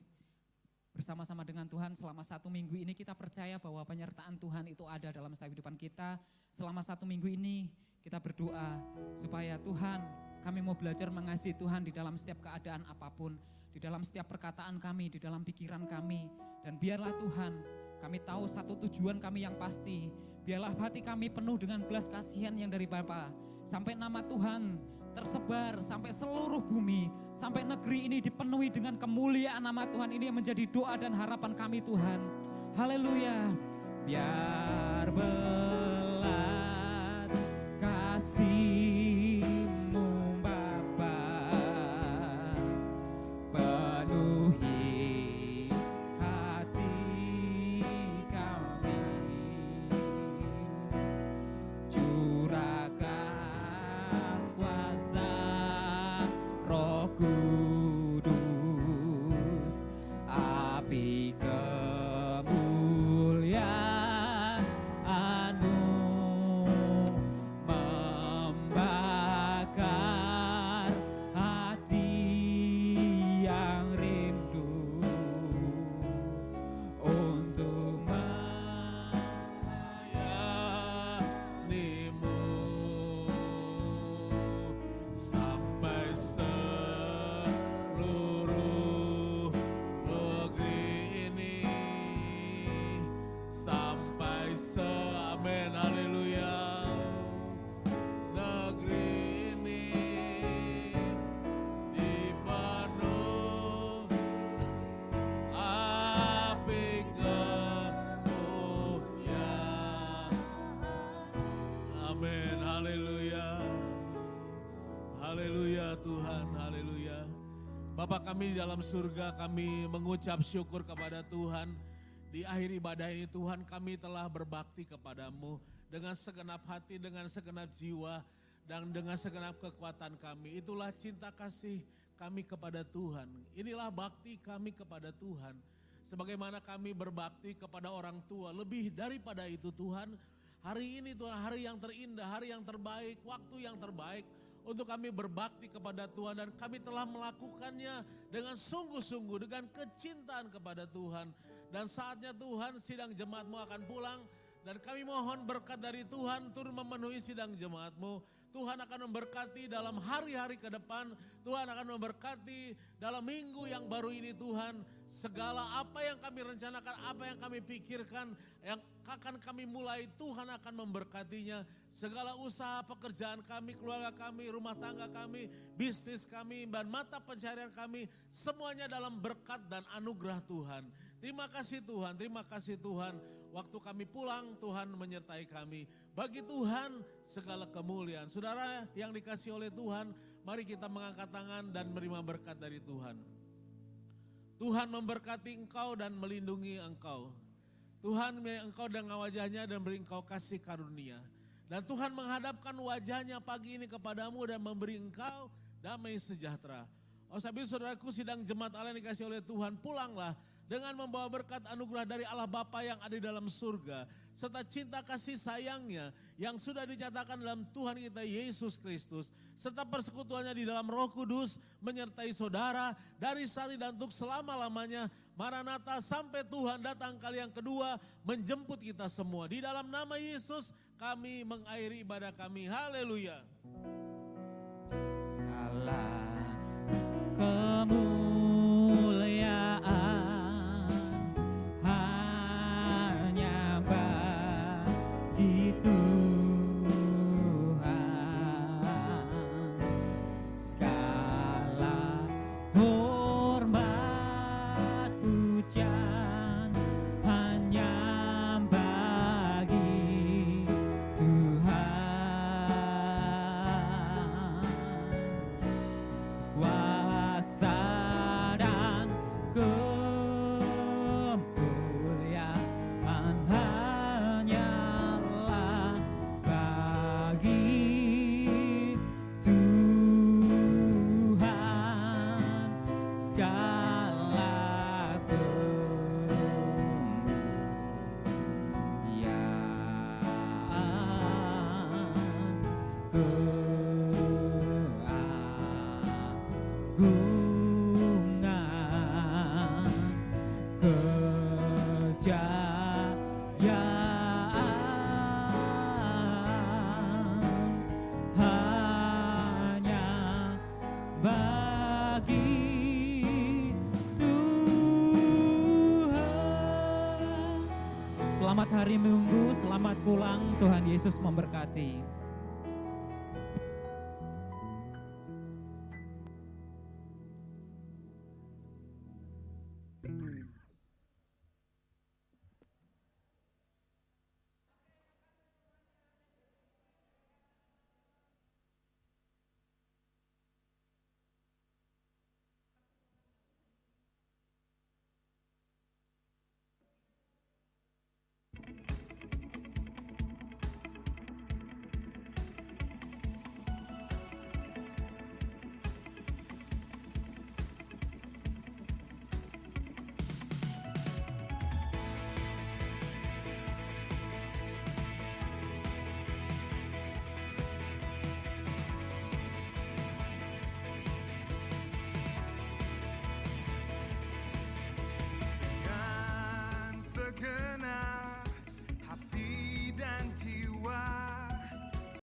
bersama-sama dengan Tuhan selama 1 minggu ini. Kita percaya bahwa penyertaan Tuhan itu ada dalam setiap kehidupan kita. Selama 1 minggu ini kita berdoa supaya Tuhan, kami mau belajar mengasihi Tuhan di dalam setiap keadaan apapun, di dalam setiap perkataan kami, di dalam pikiran kami. Dan biarlah Tuhan, kami tahu satu tujuan kami yang pasti. Biarlah hati kami penuh dengan belas kasihan yang dari Bapa. Sampai nama Tuhan tersebar sampai seluruh bumi, sampai negeri ini dipenuhi dengan kemuliaan nama Tuhan. Ini yang menjadi doa dan harapan kami Tuhan. Haleluya. Biar belas kasih-Mu Bapa penuhi hati kami, curahkan kuasa Roh Kudus, api kemuliaan-Mu membakar hati yang rindu untuk melayani-Mu sampai seluruh negeri ini, sampai amin, haleluya, negeri ini dipenuh api kemuliaan. Amin, haleluya. Haleluya Tuhan, haleluya. Bapa kami di dalam surga, kami mengucap syukur kepada Tuhan. Di akhir ibadah ini Tuhan, kami telah berbakti kepadamu dengan segenap hati, dengan segenap jiwa, dan dengan segenap kekuatan kami. Itulah cinta kasih kami kepada Tuhan. Inilah bakti kami kepada Tuhan. Sebagaimana kami berbakti kepada orang tua, lebih daripada itu Tuhan, hari ini Tuhan, hari yang terindah, hari yang terbaik, waktu yang terbaik untuk kami berbakti kepada Tuhan, dan kami telah melakukannya dengan sungguh-sungguh, dengan kecintaan kepada Tuhan. Dan saatnya Tuhan, sidang jemaat-Mu akan pulang, dan kami mohon berkat dari Tuhan turun memenuhi sidang jemaat-Mu. Tuhan akan memberkati dalam hari-hari ke depan, Tuhan akan memberkati dalam minggu yang baru ini Tuhan. Segala apa yang kami rencanakan, apa yang kami pikirkan, yang akan kami mulai, Tuhan akan memberkatinya. Segala usaha pekerjaan kami, keluarga kami, rumah tangga kami, bisnis kami, dan mata pencarian kami, semuanya dalam berkat dan anugerah Tuhan. Terima kasih Tuhan, terima kasih Tuhan. Waktu kami pulang, Tuhan menyertai kami. Bagi Tuhan segala kemuliaan. Saudara yang dikasih oleh Tuhan, mari kita mengangkat tangan dan menerima berkat dari Tuhan. Tuhan memberkati engkau dan melindungi engkau. Tuhan melihat engkau dengan wajahnya dan beri engkau kasih karunia. Dan Tuhan menghadapkan wajahnya pagi ini kepadamu dan memberi engkau damai sejahtera. Oh sabit saudaraku, sidang jemaat Allah yang dikasih oleh Tuhan, pulanglah dengan membawa berkat anugerah dari Allah Bapa yang ada di dalam surga, serta cinta kasih sayangnya yang sudah dinyatakan dalam Tuhan kita Yesus Kristus, serta persekutuannya di dalam Roh Kudus menyertai saudara dari saat ini dan untuk selama-lamanya. Maranatha, sampai Tuhan datang kali yang kedua menjemput kita semua. Di dalam nama Yesus kami mengakhiri ibadah kami. Haleluya. Allah kemuliaan hanya bagi Tuhan, segala hormat pujian hanya bagi Tuhan. keagungan, kejayaan hanya bagi Tuhan. Selamat hari Minggu, selamat pulang, Tuhan Yesus memberkati.